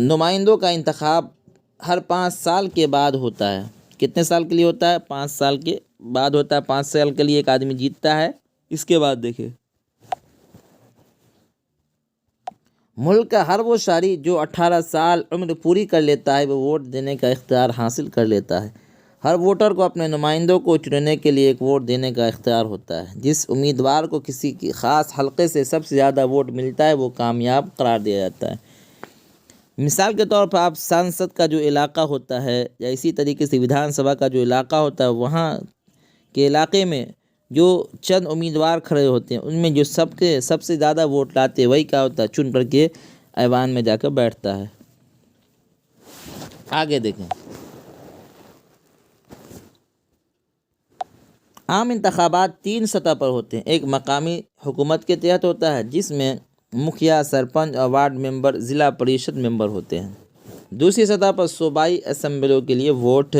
نمائندوں کا انتخاب ہر 5 سال کے بعد ہوتا ہے۔ کتنے سال کے لیے ہوتا ہے؟ 5 سال کے بعد ہوتا ہے۔ 5 سال کے لیے ایک آدمی جیتتا ہے۔ اس کے بعد دیکھیں، ملک کا ہر وہ شہری جو 18 سال عمر پوری کر لیتا ہے وہ ووٹ دینے کا اختیار حاصل کر لیتا ہے۔ ہر ووٹر کو اپنے نمائندوں کو چننے کے لیے ایک ووٹ دینے کا اختیار ہوتا ہے۔ جس امیدوار کو کسی کی خاص حلقے سے سب سے زیادہ ووٹ ملتا ہے وہ کامیاب قرار دیا جاتا ہے۔ مثال کے طور پر آپ سانسد کا جو علاقہ ہوتا ہے یا اسی طریقے سے ویدھان سبھا کا جو علاقہ ہوتا ہے، وہاں کے علاقے میں جو چند امیدوار کھڑے ہوتے ہیں ان میں جو سب سے زیادہ ووٹ لاتے ہیں وہی کیا ہوتا ہے، چن کر کے ایوان میں جا کر بیٹھتا ہے۔ آگے دیکھیں، عام انتخابات 3 سطح پر ہوتے ہیں۔ ایک مقامی حکومت کے تحت ہوتا ہے جس میں مکھیا، سرپنچ اور وارڈ ممبر، ضلع پریشد ممبر ہوتے ہیں۔ دوسری سطح پر صوبائی اسمبلیوں کے لیے ووٹ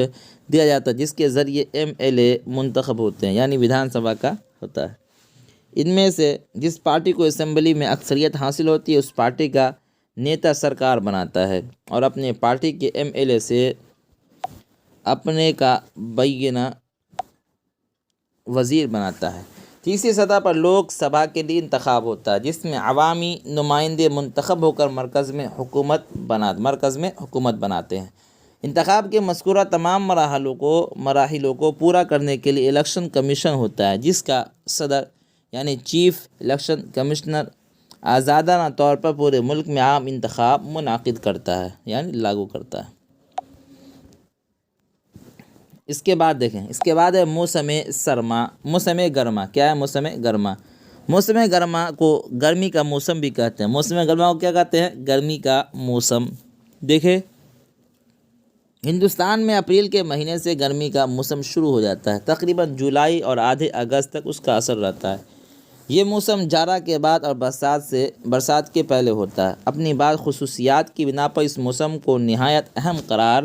دیا جاتا ہے جس کے ذریعے MLA منتخب ہوتے ہیں، یعنی ویدھان سبھا کا ہوتا ہے۔ ان میں سے جس پارٹی کو اسمبلی میں اکثریت حاصل ہوتی ہے اس پارٹی کا نیتا سرکار بناتا ہے اور اپنے پارٹی کے MLA سے اپنے کا بینہ وزیر بناتا ہے۔ تیسری سطح پر لوک سبھا کے لیے انتخاب ہوتا ہے جس میں عوامی نمائندے منتخب ہو کر مرکز میں حکومت بناتے ہیں۔ انتخاب کے مذکورہ تمام مراحلوں کو پورا کرنے کے لیے الیکشن کمیشن ہوتا ہے جس کا صدر یعنی چیف الیکشن کمشنر آزادانہ طور پر پورے ملک میں عام انتخاب منعقد کرتا ہے یعنی لاگو کرتا ہے۔ اس کے بعد دیکھیں، اس کے بعد ہے موسم گرما۔ کیا ہے موسم گرما؟ موسم گرما کو گرمی کا موسم بھی کہتے ہیں۔ موسم گرما کو کیا کہتے ہیں؟ گرمی کا موسم۔ دیکھیں، ہندوستان میں اپریل کے مہینے سے گرمی کا موسم شروع ہو جاتا ہے، تقریباً جولائی اور آدھے اگست تک اس کا اثر رہتا ہے۔ یہ موسم جاڑا کے بعد اور برسات کے پہلے ہوتا ہے۔ اپنی بعض خصوصیات کی بنا پر اس موسم کو نہایت اہم قرار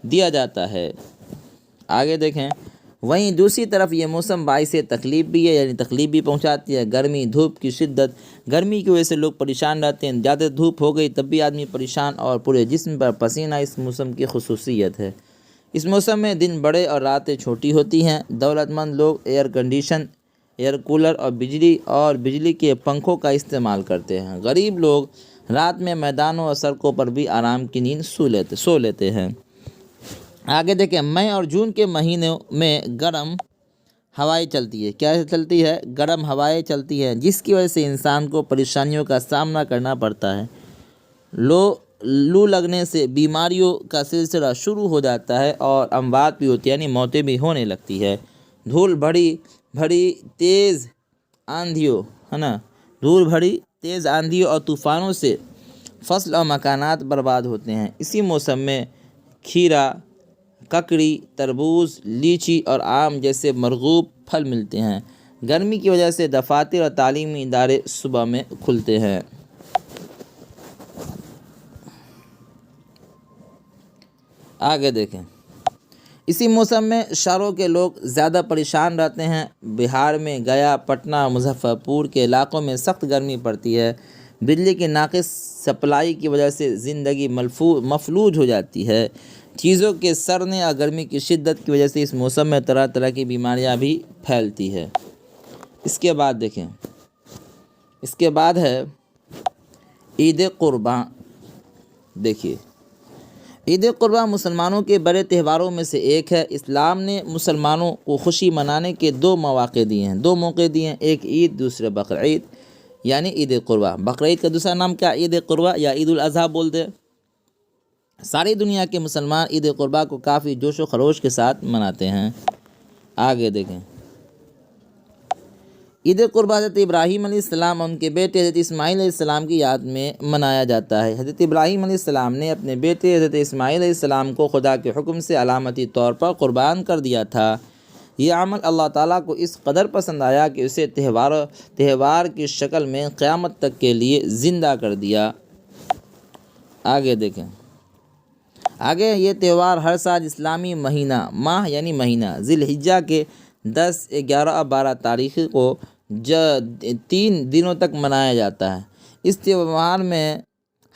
دیا جاتا ہے۔ آگے دیکھیں، وہیں دوسری طرف یہ موسم باعث تکلیف بھی ہے، یعنی تکلیف بھی پہنچاتی ہے۔ گرمی، دھوپ کی شدت، گرمی کی وجہ سے لوگ پریشان رہتے ہیں۔ زیادہ دھوپ ہو گئی تب بھی آدمی پریشان اور پورے جسم پر پسینہ اس موسم کی خصوصیت ہے۔ اس موسم میں دن بڑے اور راتیں چھوٹی ہوتی ہیں۔ دولت مند لوگ ایئر کولر اور بجلی کے پنکھوں کا استعمال کرتے ہیں۔ غریب لوگ رات میں میدانوں اور سڑکوں پر بھی آرام کی نیند سو لیتے ہیں۔ آگے دیکھیں، مئی اور جون کے مہینوں میں گرم ہوائیں چلتی ہے۔ کیا چلتی ہے؟ گرم ہوائیں چلتی ہیں جس کی وجہ سے انسان کو پریشانیوں کا سامنا کرنا پڑتا ہے۔ لو لگنے سے بیماریوں کا سلسلہ شروع ہو جاتا ہے اور اموات بھی ہوتی ہے، یعنی موتیں بھی ہونے لگتی ہے۔ دھول بھری تیز آندھیوں اور طوفانوں سے فصل اور مکانات برباد ہوتے ہیں۔ اسی موسم میں کھیرا، ککڑی، تربوز، لیچی اور آم جیسے مرغوب پھل ملتے ہیں۔ گرمی کی وجہ سے دفاتر اور تعلیمی ادارے صبح میں کھلتے ہیں۔ آگے دیکھیں، اسی موسم میں شہروں کے لوگ زیادہ پریشان رہتے ہیں۔ بہار میں گیا، پٹنہ، مظفر پور کے علاقوں میں سخت گرمی پڑتی ہے۔ بجلی کی ناقص سپلائی کی وجہ سے زندگی مفلوج ہو جاتی ہے۔ چیزوں کے سڑنے اور گرمی کی شدت کی وجہ سے اس موسم میں طرح طرح کی بیماریاں بھی پھیلتی ہے۔ اس کے بعد دیکھیں، اس کے بعد ہے عید قرباں۔ دیکھیے، عید قربہ مسلمانوں کے بڑے تہواروں میں سے ایک ہے۔ اسلام نے مسلمانوں کو خوشی منانے کے دو موقع دیے ہیں، ایک عید، دوسرے بقرعید، یعنی عید قربہ۔ بقرعید کا دوسرا نام کیا؟ عید قربہ یا عید الاضحیٰ بولتے ہیں۔ ساری دنیا کے مسلمان عید قربہ کو کافی جوش و خروش کے ساتھ مناتے ہیں۔ آگے دیکھیں، عید قربہ حضرت ابراہیم علیہ السلام اور ان کے بیٹے حضرت اسماعیل علیہ السلام کی یاد میں منایا جاتا ہے۔ حضرت ابراہیم علیہ السلام نے اپنے بیٹے حضرت اسماعیل علیہ السلام کو خدا کے حکم سے علامتی طور پر قربان کر دیا تھا۔ یہ عمل اللہ تعالیٰ کو اس قدر پسند آیا کہ اسے تہوار کی شکل میں قیامت تک کے لیے زندہ کر دیا۔ آگے دیکھیں، آگے یہ تہوار ہر سال اسلامی ماہ یعنی مہینہ ذی الحجہ کے 10، 11 اور 12 تاریخ کو 3 دنوں تک منایا جاتا ہے۔ اس تہوار میں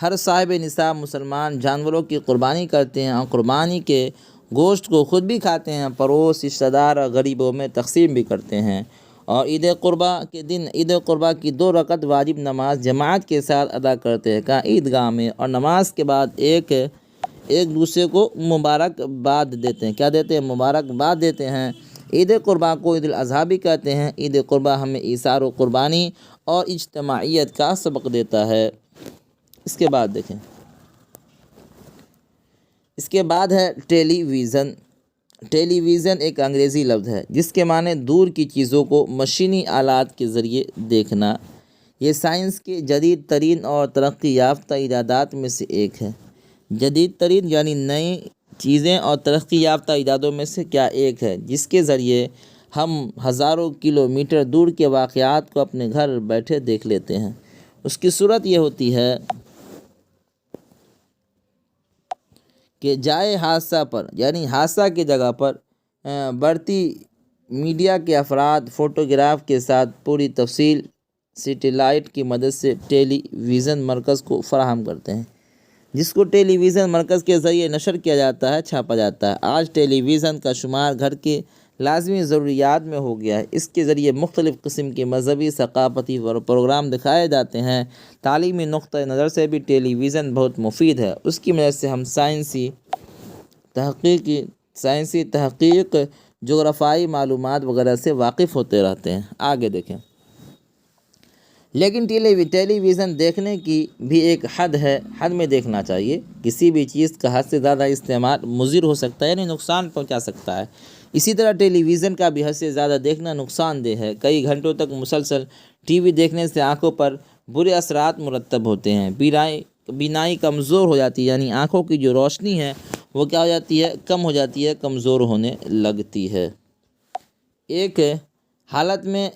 ہر صاحب نصاب مسلمان جانوروں کی قربانی کرتے ہیں اور قربانی کے گوشت کو خود بھی کھاتے ہیں، پڑوس، رشتہ دار اور غریبوں میں تقسیم بھی کرتے ہیں، اور عید قربہ کے دن عید قربہ کی 2 رکعت واجب نماز جماعت کے ساتھ ادا کرتے ہیں عیدگاہ میں، اور نماز کے بعد ایک دوسرے کو مبارکباد دیتے ہیں۔ کیا دیتے ہیں؟ مبارکباد دیتے ہیں۔ عید قربہ کو عید الاضحیٰ بھی کہتے ہیں۔ عید قربہ ہمیں ایثار و قربانی اور اجتماعیت کا سبق دیتا ہے۔ اس کے بعد دیکھیں، اس کے بعد ہے ٹیلی ویژن۔ ٹیلی ویژن ایک انگریزی لفظ ہے جس کے معنی دور کی چیزوں کو مشینی آلات کے ذریعے دیکھنا۔ یہ سائنس کے جدید ترین اور ترقی یافتہ ایجادات میں سے ایک ہے۔ جدید ترین یعنی نئی چیزیں اور ترقی یافتہ ایجادوں میں سے کیا ایک ہے، جس کے ذریعے ہم ہزاروں کلومیٹر دور کے واقعات کو اپنے گھر بیٹھے دیکھ لیتے ہیں۔ اس کی صورت یہ ہوتی ہے کہ جائے حادثہ پر یعنی حادثہ کی جگہ پر بڑھتی میڈیا کے افراد فوٹوگراف کے ساتھ پوری تفصیل سیٹلائٹ کی مدد سے ٹیلی ویژن مرکز کو فراہم کرتے ہیں، جس کو ٹیلی ویژن مرکز کے ذریعے نشر کیا جاتا ہے، چھاپا جاتا ہے۔ آج ٹیلی ویژن کا شمار گھر کے لازمی ضروریات میں ہو گیا ہے۔ اس کے ذریعے مختلف قسم کے مذہبی، ثقافتی پروگرام دکھائے جاتے ہیں۔ تعلیمی نقطۂ نظر سے بھی ٹیلی ویژن بہت مفید ہے۔ اس کی مدد سے ہم سائنسی تحقیق، جغرافیائی معلومات وغیرہ سے واقف ہوتے رہتے ہیں۔ آگے دیکھیں، لیکن ٹیلی ویژن دیکھنے کی بھی ایک حد ہے، حد میں دیکھنا چاہیے۔ کسی بھی چیز کا حد سے زیادہ استعمال مضر ہو سکتا ہے، یعنی نقصان پہنچا سکتا ہے۔ اسی طرح ٹیلی ویژن کا بھی حد سے زیادہ دیکھنا نقصان دہ ہے۔ کئی گھنٹوں تک مسلسل ٹی وی دیکھنے سے آنکھوں پر برے اثرات مرتب ہوتے ہیں۔ بینائی کمزور ہو جاتی ہے، یعنی آنکھوں کی جو روشنی ہے وہ کیا ہو جاتی ہے؟ کم ہو جاتی ہے، کمزور ہونے لگتی ہے۔ ایک حالت میں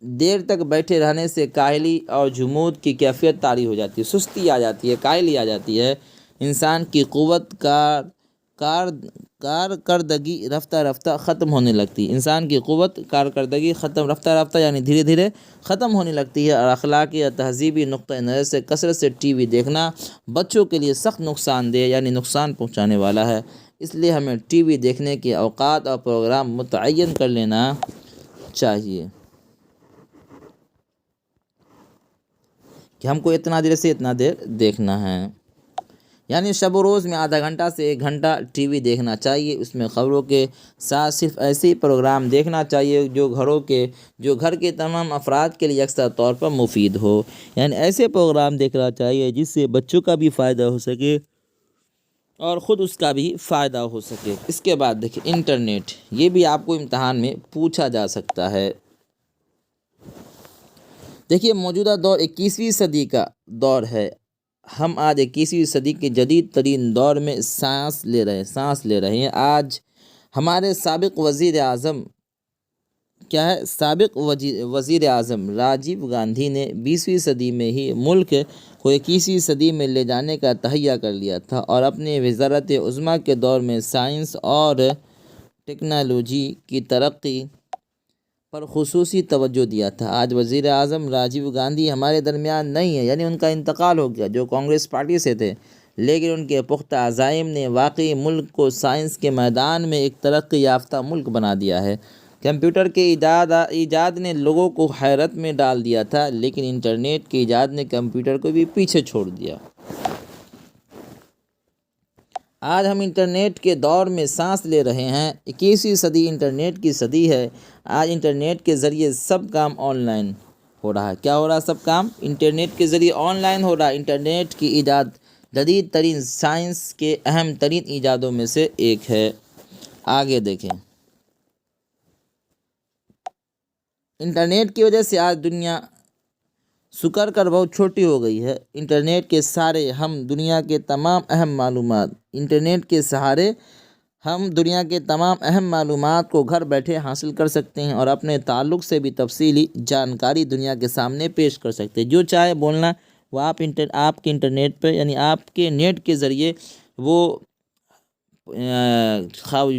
دیر تک بیٹھے رہنے سے کاہلی اور جمود کی کیفیت طاری ہو جاتی ہے، سستی آ جاتی ہے، کاہلی آ جاتی ہے۔ انسان کی قوت کارکردگی رفتہ رفتہ ختم ہونے لگتی ہے۔ انسان کی قوت کارکردگی رفتہ رفتہ یعنی دھیرے دھیرے ختم ہونے لگتی ہے، اور اخلاقی یا تہذیبی نقطۂ نظر سے کثرت سے ٹی وی دیکھنا بچوں کے لیے سخت نقصان دہ یعنی نقصان پہنچانے والا ہے۔ اس لیے ہمیں ٹی وی دیکھنے کے اوقات اور پروگرام متعین کر لینا چاہیے کہ ہم کو اتنا دیر سے اتنا دیر دیکھنا ہے، یعنی شب و روز میں آدھا گھنٹہ سے 1 گھنٹہ ٹی وی دیکھنا چاہیے۔ اس میں خبروں کے ساتھ صرف ایسے ہی پروگرام دیکھنا چاہیے جو گھر کے تمام افراد کے لیے یکساں طور پر مفید ہو، یعنی ایسے پروگرام دیکھنا چاہیے جس سے بچوں کا بھی فائدہ ہو سکے اور خود اس کا بھی فائدہ ہو سکے۔ اس کے بعد دیکھیں انٹرنیٹ، یہ بھی آپ کو امتحان میں پوچھا جا سکتا ہے۔ دیکھیے موجودہ دور 21ویں صدی کا دور ہے۔ ہم آج 21ویں صدی کے جدید ترین دور میں سانس لے رہے ہیں۔ آج ہمارے سابق وزیر اعظم راجیو گاندھی نے 20ویں صدی میں ہی ملک کو 21ویں صدی میں لے جانے کا تہیہ کر لیا تھا، اور اپنے وزارت عظمیٰ کے دور میں سائنس اور ٹیکنالوجی کی ترقی پر خصوصی توجہ دیا تھا۔ آج وزیر اعظم راجیو گاندھی ہمارے درمیان نہیں ہے، یعنی ان کا انتقال ہو گیا، جو کانگریس پارٹی سے تھے، لیکن ان کے پختہ عزائم نے واقعی ملک کو سائنس کے میدان میں ایک ترقی یافتہ ملک بنا دیا ہے۔ کمپیوٹر کے ایجاد نے لوگوں کو حیرت میں ڈال دیا تھا، لیکن انٹرنیٹ کے ایجاد نے کمپیوٹر کو بھی پیچھے چھوڑ دیا۔ آج ہم انٹرنیٹ کے دور میں سانس لے رہے ہیں۔ 21ویں صدی انٹرنیٹ کی صدی ہے۔ آج انٹرنیٹ کے ذریعے سب کام آن لائن ہو رہا ہے۔ کیا ہو رہا ہے؟ سب کام انٹرنیٹ کے ذریعے آن لائن ہو رہا ہے۔ انٹرنیٹ کی ایجاد جدید ترین سائنس کے اہم ترین ایجادوں میں سے ایک ہے۔ آگے دیکھیں، انٹرنیٹ کی وجہ سے آج دنیا سکڑ کر بہت چھوٹی ہو گئی ہے۔ انٹرنیٹ کے سہارے ہم دنیا کے تمام اہم معلومات کو گھر بیٹھے حاصل کر سکتے ہیں اور اپنے تعلق سے بھی تفصیلی جانکاری دنیا کے سامنے پیش کر سکتے ہیں۔ جو چاہے بولنا وہ آپ کے انٹرنیٹ پہ، یعنی آپ کے نیٹ کے ذریعے وہ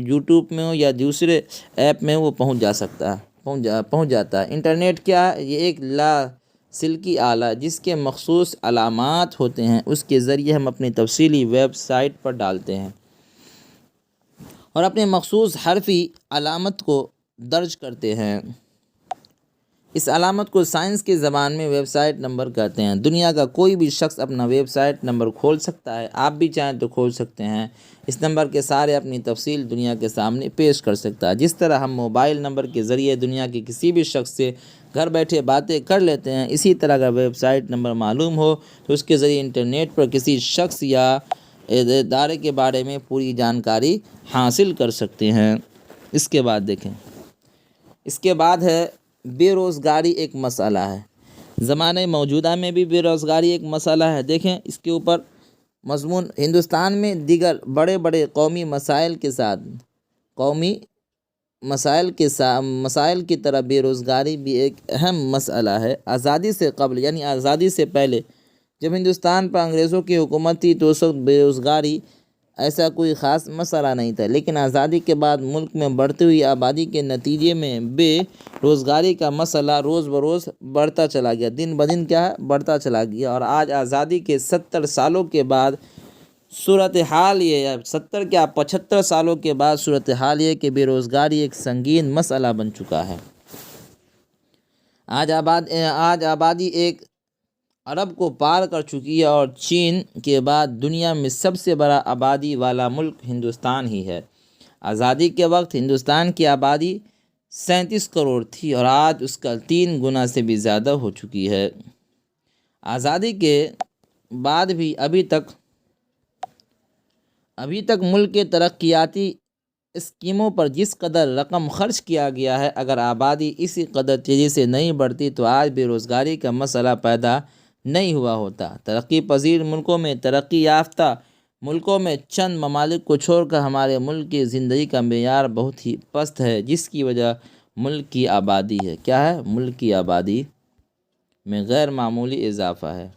یوٹیوب میں ہو یا دوسرے ایپ میں وہ پہنچ جاتا ہے۔ انٹرنیٹ کیا ہے؟ یہ ایک لاسلکی آلہ جس کے مخصوص علامات ہوتے ہیں، اس کے ذریعے ہم اپنی تفصیلی ویب سائٹ پر ڈالتے ہیں اور اپنے مخصوص حرفی علامت کو درج کرتے ہیں۔ اس علامت کو سائنس کی زبان میں ویب سائٹ نمبر کہتے ہیں۔ دنیا کا کوئی بھی شخص اپنا ویب سائٹ نمبر کھول سکتا ہے۔ آپ بھی چاہیں تو کھول سکتے ہیں۔ اس نمبر کے سارے اپنی تفصیل دنیا کے سامنے پیش کر سکتا ہے۔ جس طرح ہم موبائل نمبر کے ذریعے دنیا کے کسی بھی شخص سے گھر بیٹھے باتیں کر لیتے ہیں، اسی طرح اگر ویب سائٹ نمبر معلوم ہو تو اس کے ذریعے انٹرنیٹ پر کسی شخص یا ادارے کے بارے میں پوری جانکاری حاصل کر سکتے ہیں۔ اس کے بعد دیکھیں، اس کے بعد ہے بے روزگاری ایک مسئلہ ہے۔ زمانہ موجودہ میں بھی بے روزگاری ایک مسئلہ ہے۔ دیکھیں اس کے اوپر مضمون، ہندوستان میں دیگر بڑے بڑے قومی مسائل کی طرح بے روزگاری بھی ایک اہم مسئلہ ہے۔ آزادی سے قبل، یعنی آزادی سے پہلے جب ہندوستان پر انگریزوں کی حکومت تھی تو اس وقت بے روزگاری ایسا کوئی خاص مسئلہ نہیں تھا، لیکن آزادی کے بعد ملک میں بڑھتی ہوئی آبادی کے نتیجے میں بے روزگاری کا مسئلہ روز بروز بڑھتا چلا گیا، دن بدن بڑھتا چلا گیا، اور آج آزادی کے 70 سالوں کے بعد صورتحال یہ 75 سالوں کے بعد صورتحال یہ کہ بے روزگاری ایک سنگین مسئلہ بن چکا ہے۔ آج آبادی 1 ارب کو پار کر چکی ہے اور چین کے بعد دنیا میں سب سے بڑا آبادی والا ملک ہندوستان ہی ہے۔ آزادی کے وقت ہندوستان کی آبادی 37 کروڑ تھی اور آج اس کا 3 گنا سے بھی زیادہ ہو چکی ہے۔ آزادی کے بعد بھی ابھی تک ملک کے ترقیاتی اسکیموں پر جس قدر رقم خرچ کیا گیا ہے، اگر آبادی اسی قدر تیزی سے نہیں بڑھتی تو آج بے روزگاری کا مسئلہ پیدا نہیں ہوا ہوتا۔ ترقی پذیر ملکوں میں، ترقی یافتہ ملکوں میں چند ممالک کو چھوڑ کر ہمارے ملک کی زندگی کا معیار بہت ہی پست ہے، جس کی وجہ ملک کی آبادی ہے۔ کیا ہے؟ ملک کی آبادی میں غیر معمولی اضافہ ہے۔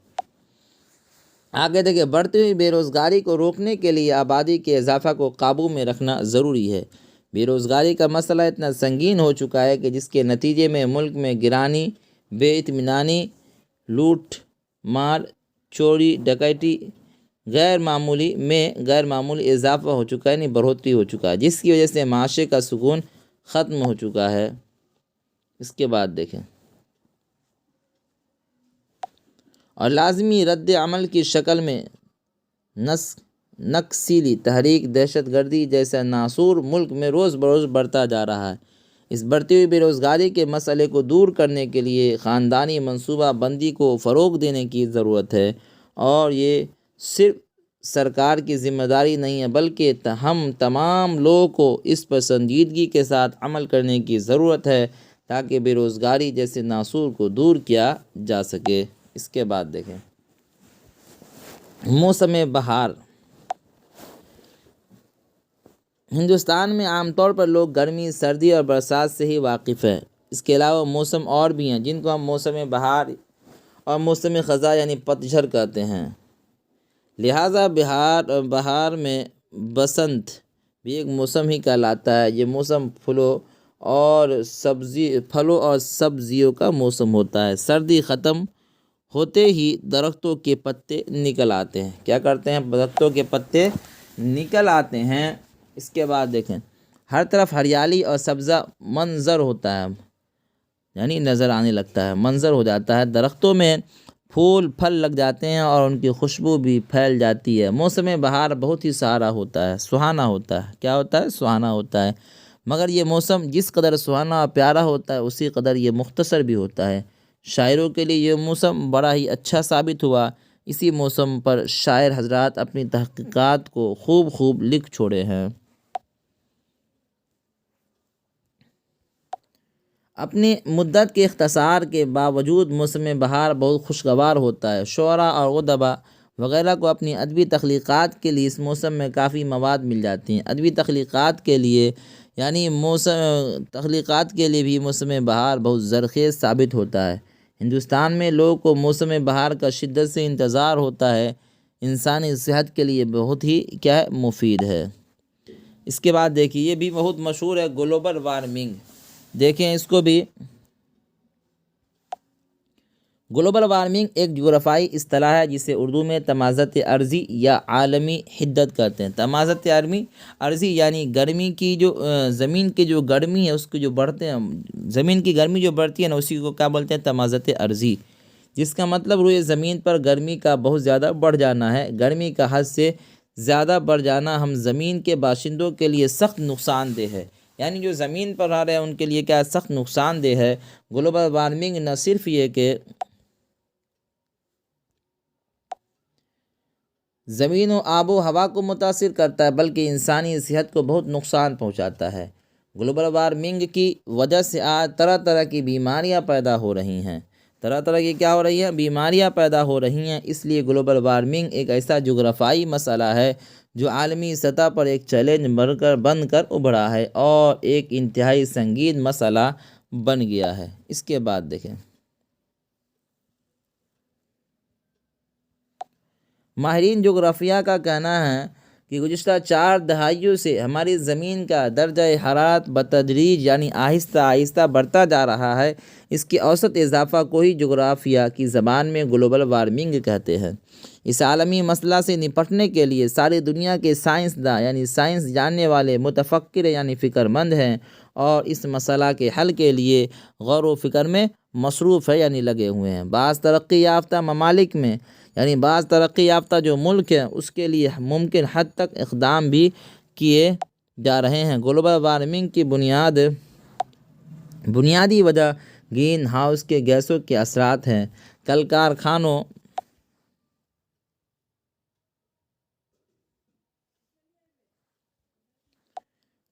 آگے دیکھیں، بڑھتی ہوئی بے روزگاری کو روکنے کے لیے آبادی کے اضافہ کو قابو میں رکھنا ضروری ہے۔ بے روزگاری کا مسئلہ اتنا سنگین ہو چکا ہے کہ جس کے نتیجے میں ملک میں گرانی، بے اطمینانی، لوٹ مار، چوری ڈکیتی غیر معمولی اضافہ ہو چکا ہے، یعنی بڑھوتری ہو چکا ہے، جس کی وجہ سے معاشرے کا سکون ختم ہو چکا ہے۔ اس کے بعد دیکھیں، اور لازمی رد عمل کی شکل میں نکسلی تحریک، دہشت گردی جیسا ناسور ملک میں روز بروز بڑھتا جا رہا ہے۔ اس بڑھتی ہوئی بے روزگاری کے مسئلے کو دور کرنے کے لیے خاندانی منصوبہ بندی کو فروغ دینے کی ضرورت ہے، اور یہ صرف سرکار کی ذمہ داری نہیں ہے بلکہ ہم تمام لوگوں کو اس پر سنجیدگی کے ساتھ عمل کرنے کی ضرورت ہے تاکہ بے روزگاری جیسے ناسور کو دور کیا جا سکے۔ اس کے بعد دیکھیں، موسم بہار۔ ہندوستان میں عام طور پر لوگ گرمی، سردی اور برسات سے ہی واقف ہیں۔ اس کے علاوہ موسم اور بھی ہیں جن کو ہم موسم بہار اور موسم خزاں یعنی پتجھڑ کہتے ہیں۔ لہٰذا بہار میں بسنت بھی ایک موسم ہی کہلاتا ہے۔ یہ موسم پھلوں اور سبزیوں کا موسم ہوتا ہے۔ سردی ختم ہوتے ہی درختوں کے پتے نکل آتے ہیں۔ کیا کرتے ہیں؟ درختوں کے پتے نکل آتے ہیں۔ اس کے بعد دیکھیں، ہر طرف ہریالی اور سبزہ منظر ہوتا ہے، یعنی نظر آنے لگتا ہے، منظر ہو جاتا ہے۔ درختوں میں پھول پھل لگ جاتے ہیں اور ان کی خوشبو بھی پھیل جاتی ہے۔ موسم بہار بہت ہی سہارا ہوتا ہے، سہانا ہوتا ہے۔ کیا ہوتا ہے؟ سہانا ہوتا ہے۔ مگر یہ موسم جس قدر سہانا اور پیارا ہوتا ہے اسی قدر یہ مختصر بھی ہوتا ہے۔ شاعروں کے لیے یہ موسم بڑا ہی اچھا ثابت ہوا۔ اسی موسم پر شاعر حضرات اپنی تحقیقات کو خوب لکھ چھوڑے ہیں۔ اپنی مدت کے اختصار کے باوجود موسم بہار بہت خوشگوار ہوتا ہے۔ شعراء اور ادباء وغیرہ کو اپنی ادبی تخلیقات کے لیے اس موسم میں کافی مواد مل جاتی ہیں۔ ادبی تخلیقات کے لیے بھی موسم بہار بہت زرخیز ثابت ہوتا ہے۔ ہندوستان میں لوگوں کو موسم بہار کا شدت سے انتظار ہوتا ہے۔ انسانی صحت کے لیے بہت ہی مفید ہے۔ اس کے بعد دیکھیے یہ بھی بہت مشہور ہے، گلوبل وارمنگ۔ دیکھیں اس کو بھی، گلوبل وارمنگ ایک جغرافیائی اصطلاح ہے جسے اردو میں تمازت عرضی یا عالمی حدت کہتے ہیں۔ تمازت عرضی یعنی گرمی کی جو زمین کی جو گرمی ہے اس کو جو بڑھتے ہیں، زمین کی گرمی جو بڑھتی ہے نا اسی کو کیا بولتے ہیں؟ تمازت عرضی، جس کا مطلب روئے زمین پر گرمی کا بہت زیادہ بڑھ جانا ہے۔ گرمی کا حد سے زیادہ بڑھ جانا ہم زمین کے باشندوں کے لیے سخت نقصان دہ ہے، یعنی جو زمین پر رہ رہے ہیں ان کے لیے کیا سخت نقصان دہ ہے۔ گلوبل وارمنگ نہ صرف یہ کہ زمین و آب و ہوا کو متاثر کرتا ہے بلکہ انسانی صحت کو بہت نقصان پہنچاتا ہے۔ گلوبل وارمنگ کی وجہ سے آج طرح طرح کی بیماریاں پیدا ہو رہی ہیں۔ طرح طرح کی کیا ہو رہی ہیں؟ بیماریاں پیدا ہو رہی ہیں۔ اس لیے گلوبل وارمنگ ایک ایسا جغرافیائی مسئلہ ہے جو عالمی سطح پر ایک چیلنج بن کر ابھرا ہے اور ایک انتہائی سنگین مسئلہ بن گیا ہے۔ اس کے بعد دیکھیں، ماہرین جغرافیہ کا کہنا ہے کہ گزشتہ 4 دہائیوں سے ہماری زمین کا درجہ حرارت بتدریج یعنی آہستہ آہستہ بڑھتا جا رہا ہے۔ اس کے اوسط اضافہ کو ہی جغرافیہ کی زبان میں گلوبل وارمنگ کہتے ہیں۔ اس عالمی مسئلہ سے نپٹنے کے لیے ساری دنیا کے سائنسداں یعنی سائنس جاننے والے متفکر یعنی فکر مند ہیں اور اس مسئلہ کے حل کے لیے غور و فکر میں مصروف ہے یعنی لگے ہوئے ہیں۔ بعض ترقی یافتہ ممالک میں یعنی بعض ترقی یافتہ جو ملک ہیں اس کے لیے ممکن حد تک اقدام بھی کیے جا رہے ہیں۔ گلوبل وارمنگ کی بنیادی وجہ گرین ہاؤس کے گیسوں کے اثرات ہیں۔ کل کارخانوں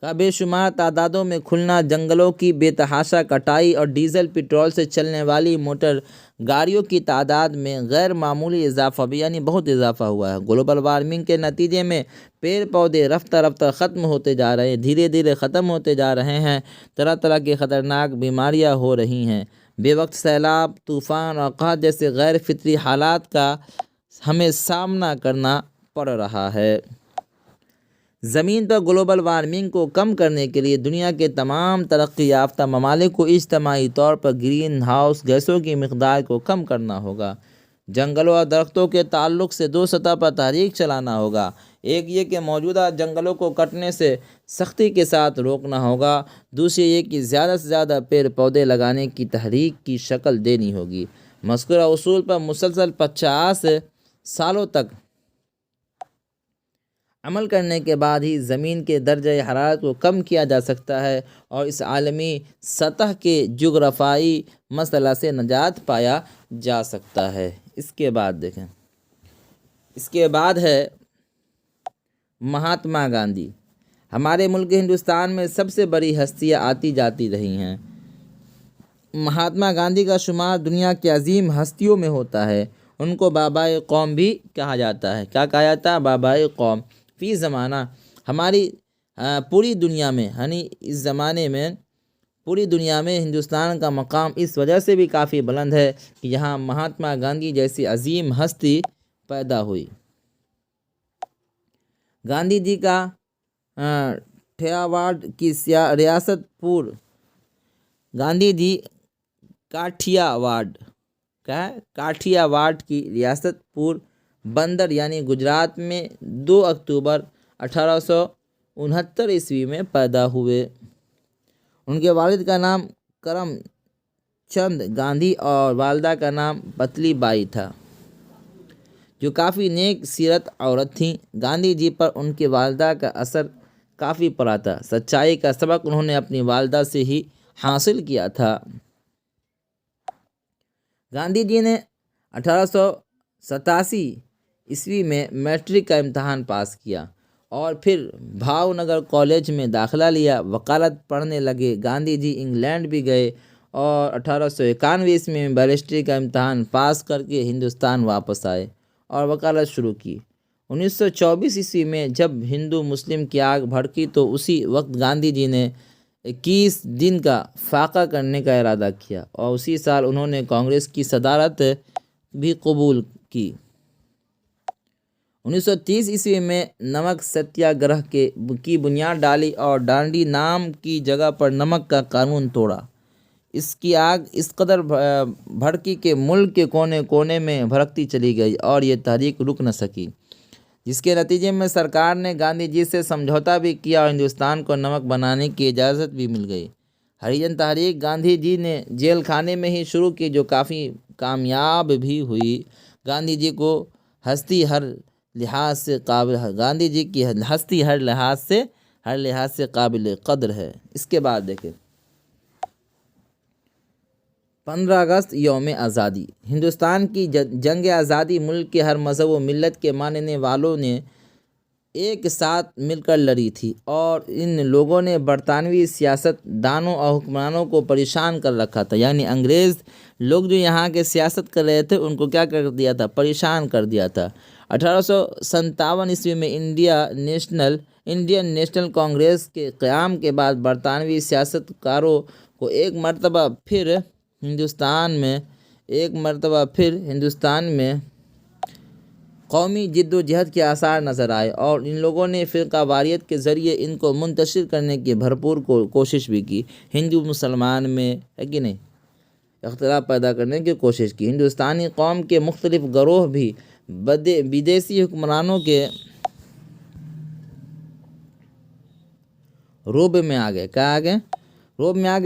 کا بے شمار تعدادوں میں کھلنا، جنگلوں کی بے تحاشا کٹائی اور ڈیزل پٹرول سے چلنے والی موٹر گاڑیوں کی تعداد میں غیر معمولی اضافہ بھی یعنی بہت اضافہ ہوا ہے۔ گلوبل وارمنگ کے نتیجے میں پیڑ پودے رفتہ ختم ہوتے جا رہے ہیں، دھیرے ختم ہوتے جا رہے ہیں۔ طرح طرح کی خطرناک بیماریاں ہو رہی ہیں۔ بے وقت سیلاب، طوفان اور قحط جیسے غیر فطری حالات کا ہمیں سامنا کرنا پڑ رہا ہے۔ زمین پر گلوبل وارمنگ کو کم کرنے کے لیے دنیا کے تمام ترقی یافتہ ممالک کو اجتماعی طور پر گرین ہاؤس گیسوں کی مقدار کو کم کرنا ہوگا۔ جنگلوں اور درختوں کے تعلق سے 2 سطح پر تحریک چلانا ہوگا۔ ایک یہ کہ موجودہ جنگلوں کو کٹنے سے سختی کے ساتھ روکنا ہوگا، دوسری یہ کہ زیادہ سے زیادہ پیڑ پودے لگانے کی تحریک کی شکل دینی ہوگی۔ مذکورہ اصول پر مسلسل 50 سالوں تک عمل کرنے کے بعد ہی زمین کے درجہ حرارت کو کم کیا جا سکتا ہے اور اس عالمی سطح کے جغرافیائی مسئلہ سے نجات پایا جا سکتا ہے۔ اس کے بعد دیکھیں، اس کے بعد ہے مہاتما گاندھی۔ ہمارے ملک ہندوستان میں سب سے بڑی ہستیاں آتی جاتی رہی ہیں۔ مہاتما گاندھی کا شمار دنیا کی عظیم ہستیوں میں ہوتا ہے۔ ان کو بابائے قوم بھی کہا جاتا ہے۔ کیا کہا جاتا ہے؟ بابائے قوم۔ فی زمانہ ہماری پوری دنیا میں یعنی اس زمانے میں پوری دنیا میں ہندوستان کا مقام اس وجہ سے بھی کافی بلند ہے کہ یہاں مہاتما گاندھی جیسی عظیم ہستی پیدا ہوئی۔ گاندھی جی کا ٹھیاواڑ کی ریاست پور گاندھی جی کاٹھیاواڑ کی ریاست پور بندر یعنی گجرات میں 2 اکتوبر 1869 عیسوی میں پیدا ہوئے۔ ان کے والد کا نام کرم چند گاندھی اور والدہ کا نام پتلی بائی تھا، جو کافی نیک سیرت عورت تھیں۔ گاندھی جی پر ان کی والدہ کا اثر کافی پڑا تھا۔ سچائی کا سبق انہوں نے اپنی والدہ سے ہی حاصل کیا تھا۔ گاندھی جی نے 1887 میں میٹرک کا امتحان پاس کیا اور پھر بھاؤ نگر کالج میں داخلہ لیا۔ وکالت پڑھنے لگے۔ گاندھی جی انگلینڈ بھی گئے اور 1891 میں بیرسٹری کا امتحان پاس کر کے ہندوستان واپس آئے اور وکالت شروع کی۔ 1924 میں جب ہندو مسلم کی آگ بھڑکی تو اسی وقت گاندھی جی نے 21 دن کا فاقہ کرنے کا ارادہ کیا اور اسی سال انہوں نے کانگریس کی صدارت بھی قبول کی۔ 1930 میں نمک ستیہ گرہ کی بنیاد ڈالی اور ڈانڈی نام کی جگہ پر نمک کا قانون توڑا۔ اس کی آگ اس قدر بھڑکی کہ ملک کے کونے کونے میں بھڑکتی چلی گئی اور یہ تحریک رک نہ سکی، جس کے نتیجے میں سرکار نے گاندھی جی سے سمجھوتا بھی کیا اور ہندوستان کو نمک بنانے کی اجازت بھی مل گئی۔ ہریجن تحریک گاندھی جی نے جیل خانے میں ہی شروع کی، جو کافی کامیاب بھی ہوئی۔ گاندھی جی کو ہستی ہر لحاظ سے قابل قدر ہے۔ اس کے بعد دیکھیں 15 اگست یوم آزادی۔ ہندوستان کی جنگ آزادی ملک کے ہر مذہب و ملت کے ماننے والوں نے ایک ساتھ مل کر لڑی تھی اور ان لوگوں نے برطانوی سیاست دانوں اور حکمرانوں کو پریشان کر رکھا تھا، یعنی انگریز لوگ جو یہاں کے سیاست کر رہے تھے ان کو کیا کر دیا تھا؟ پریشان کر دیا تھا۔ 1857 میں انڈین نیشنل کانگریس کے قیام کے بعد برطانوی سیاست کاروں کو ایک مرتبہ پھر ہندوستان میں قومی جد و جہد کے آثار نظر آئے اور ان لوگوں نے فرقہ واریت کے ذریعے ان کو منتشر کرنے کی بھرپور کوشش بھی کی۔ ہندو مسلمان میں ہے کہ نہیں اختلاف پیدا کرنے کی کوشش کی۔ ہندوستانی قوم کے مختلف گروہ بھی بدیسی حکمرانوں کے روب میں آ گئے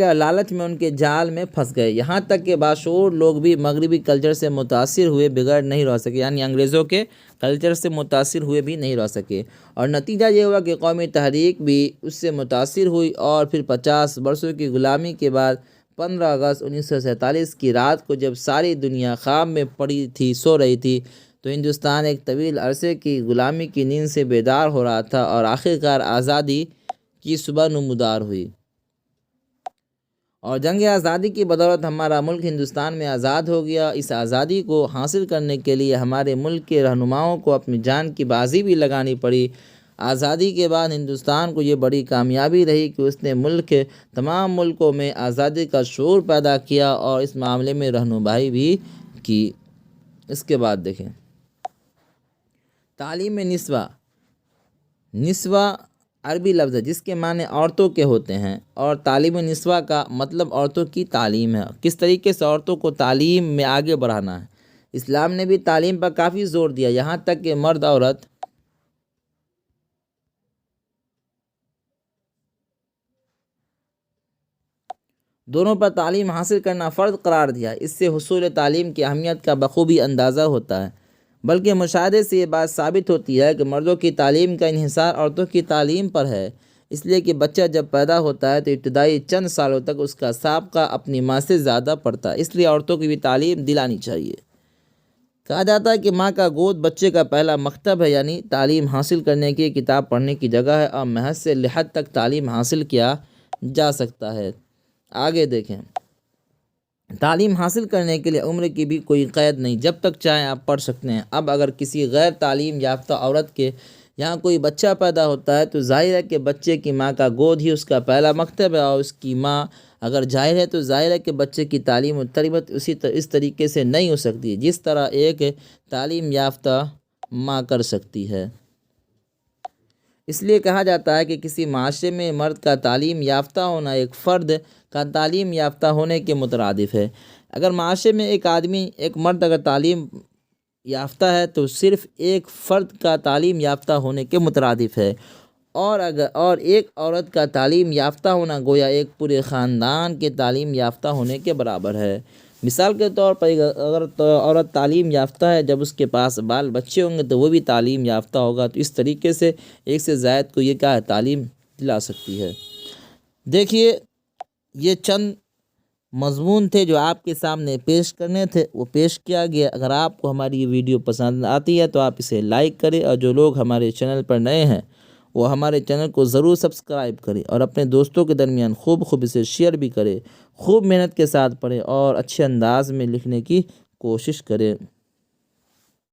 اور لالچ میں ان کے جال میں پھنس گئے، یہاں تک کہ باشعور لوگ بھی مغربی کلچر سے متاثر ہوئے بغیر نہیں رہ سکے، یعنی انگریزوں کے کلچر سے متاثر ہوئے بھی نہیں رہ سکے، اور نتیجہ یہ ہوا کہ قومی تحریک بھی اس سے متاثر ہوئی اور پھر 50 برسوں کی غلامی کے بعد 15 اگست 1947 کی رات کو جب ساری دنیا خواب میں پڑی تھی، سو رہی تھی، تو ہندوستان ایک طویل عرصے کی غلامی کی نیند سے بیدار ہو رہا تھا اور آخرکار آزادی کی صبح نمودار ہوئی۔ اور جنگ آزادی کی بدولت ہمارا ملک ہندوستان میں آزاد ہو گیا۔ اس آزادی کو حاصل کرنے کے لیے ہمارے ملک کے رہنماؤں کو اپنی جان کی بازی بھی لگانی پڑی۔ آزادی کے بعد ہندوستان کو یہ بڑی کامیابی رہی کہ اس نے ملک کے تمام ملکوں میں آزادی کا شعور پیدا کیا اور اس معاملے میں رہنمائی بھی کی۔ اس کے بعد دیکھیں تعلیم نسواں عربی لفظ ہے جس کے معنی عورتوں کے ہوتے ہیں، اور تعلیم نسواں کا مطلب عورتوں کی تعلیم ہے۔ کس طریقے سے عورتوں کو تعلیم میں آگے بڑھانا ہے۔ اسلام نے بھی تعلیم پر کافی زور دیا، یہاں تک کہ مرد عورت دونوں پر تعلیم حاصل کرنا فرض قرار دیا۔ اس سے حصول تعلیم کی اہمیت کا بخوبی اندازہ ہوتا ہے، بلکہ مشاہدے سے یہ بات ثابت ہوتی ہے کہ مردوں کی تعلیم کا انحصار عورتوں کی تعلیم پر ہے، اس لیے کہ بچہ جب پیدا ہوتا ہے تو ابتدائی چند سالوں تک اس کا سابقہ اپنی ماں سے زیادہ پڑتا ہے، اس لیے عورتوں کی بھی تعلیم دلانی چاہیے۔ کہا جاتا ہے کہ ماں کا گود بچے کا پہلا مکتب ہے، یعنی تعلیم حاصل کرنے کی، کتاب پڑھنے کی جگہ ہے، اور محض سے لحد تک تعلیم حاصل کیا جا سکتا ہے۔ آگے دیکھیں تعلیم حاصل کرنے کے لیے عمر کی بھی کوئی قید نہیں، جب تک چاہیں آپ پڑھ سکتے ہیں۔ اب اگر کسی غیر تعلیم یافتہ عورت کے یہاں کوئی بچہ پیدا ہوتا ہے تو ظاہر ہے کہ بچے کی ماں کا گود ہی اس کا پہلا مکتب ہے، اور اس کی ماں اگر جاہل ہے تو ظاہر ہے کہ بچے کی تعلیم و تربیت اس طریقے سے نہیں ہو سکتی جس طرح ایک تعلیم یافتہ ماں کر سکتی ہے۔ اس لیے کہا جاتا ہے کہ کسی معاشرے میں مرد کا تعلیم یافتہ ہونا ایک فرد کا تعلیم یافتہ ہونے کے مترادف ہے۔ اگر معاشرے میں ایک مرد اگر تعلیم یافتہ ہے تو صرف ایک فرد کا تعلیم یافتہ ہونے کے مترادف ہے، اور ایک عورت کا تعلیم یافتہ ہونا گویا ایک پورے خاندان کے تعلیم یافتہ ہونے کے برابر ہے۔ مثال کے طور پر اگر عورت تعلیم یافتہ ہے، جب اس کے پاس بال بچے ہوں گے تو وہ بھی تعلیم یافتہ ہوگا، تو اس طریقے سے ایک سے زائد کو یہ کیا ہے، تعلیم دلا سکتی ہے۔ دیکھیے، یہ چند مضمون تھے جو آپ کے سامنے پیش کرنے تھے، وہ پیش کیا گیا۔ اگر آپ کو ہماری یہ ویڈیو پسند آتی ہے تو آپ اسے لائک کریں، اور جو لوگ ہمارے چینل پر نئے ہیں وہ ہمارے چینل کو ضرور سبسکرائب کریں، اور اپنے دوستوں کے درمیان خوب اسے شیئر بھی کریں۔ خوب محنت کے ساتھ پڑھیں اور اچھے انداز میں لکھنے کی کوشش کریں۔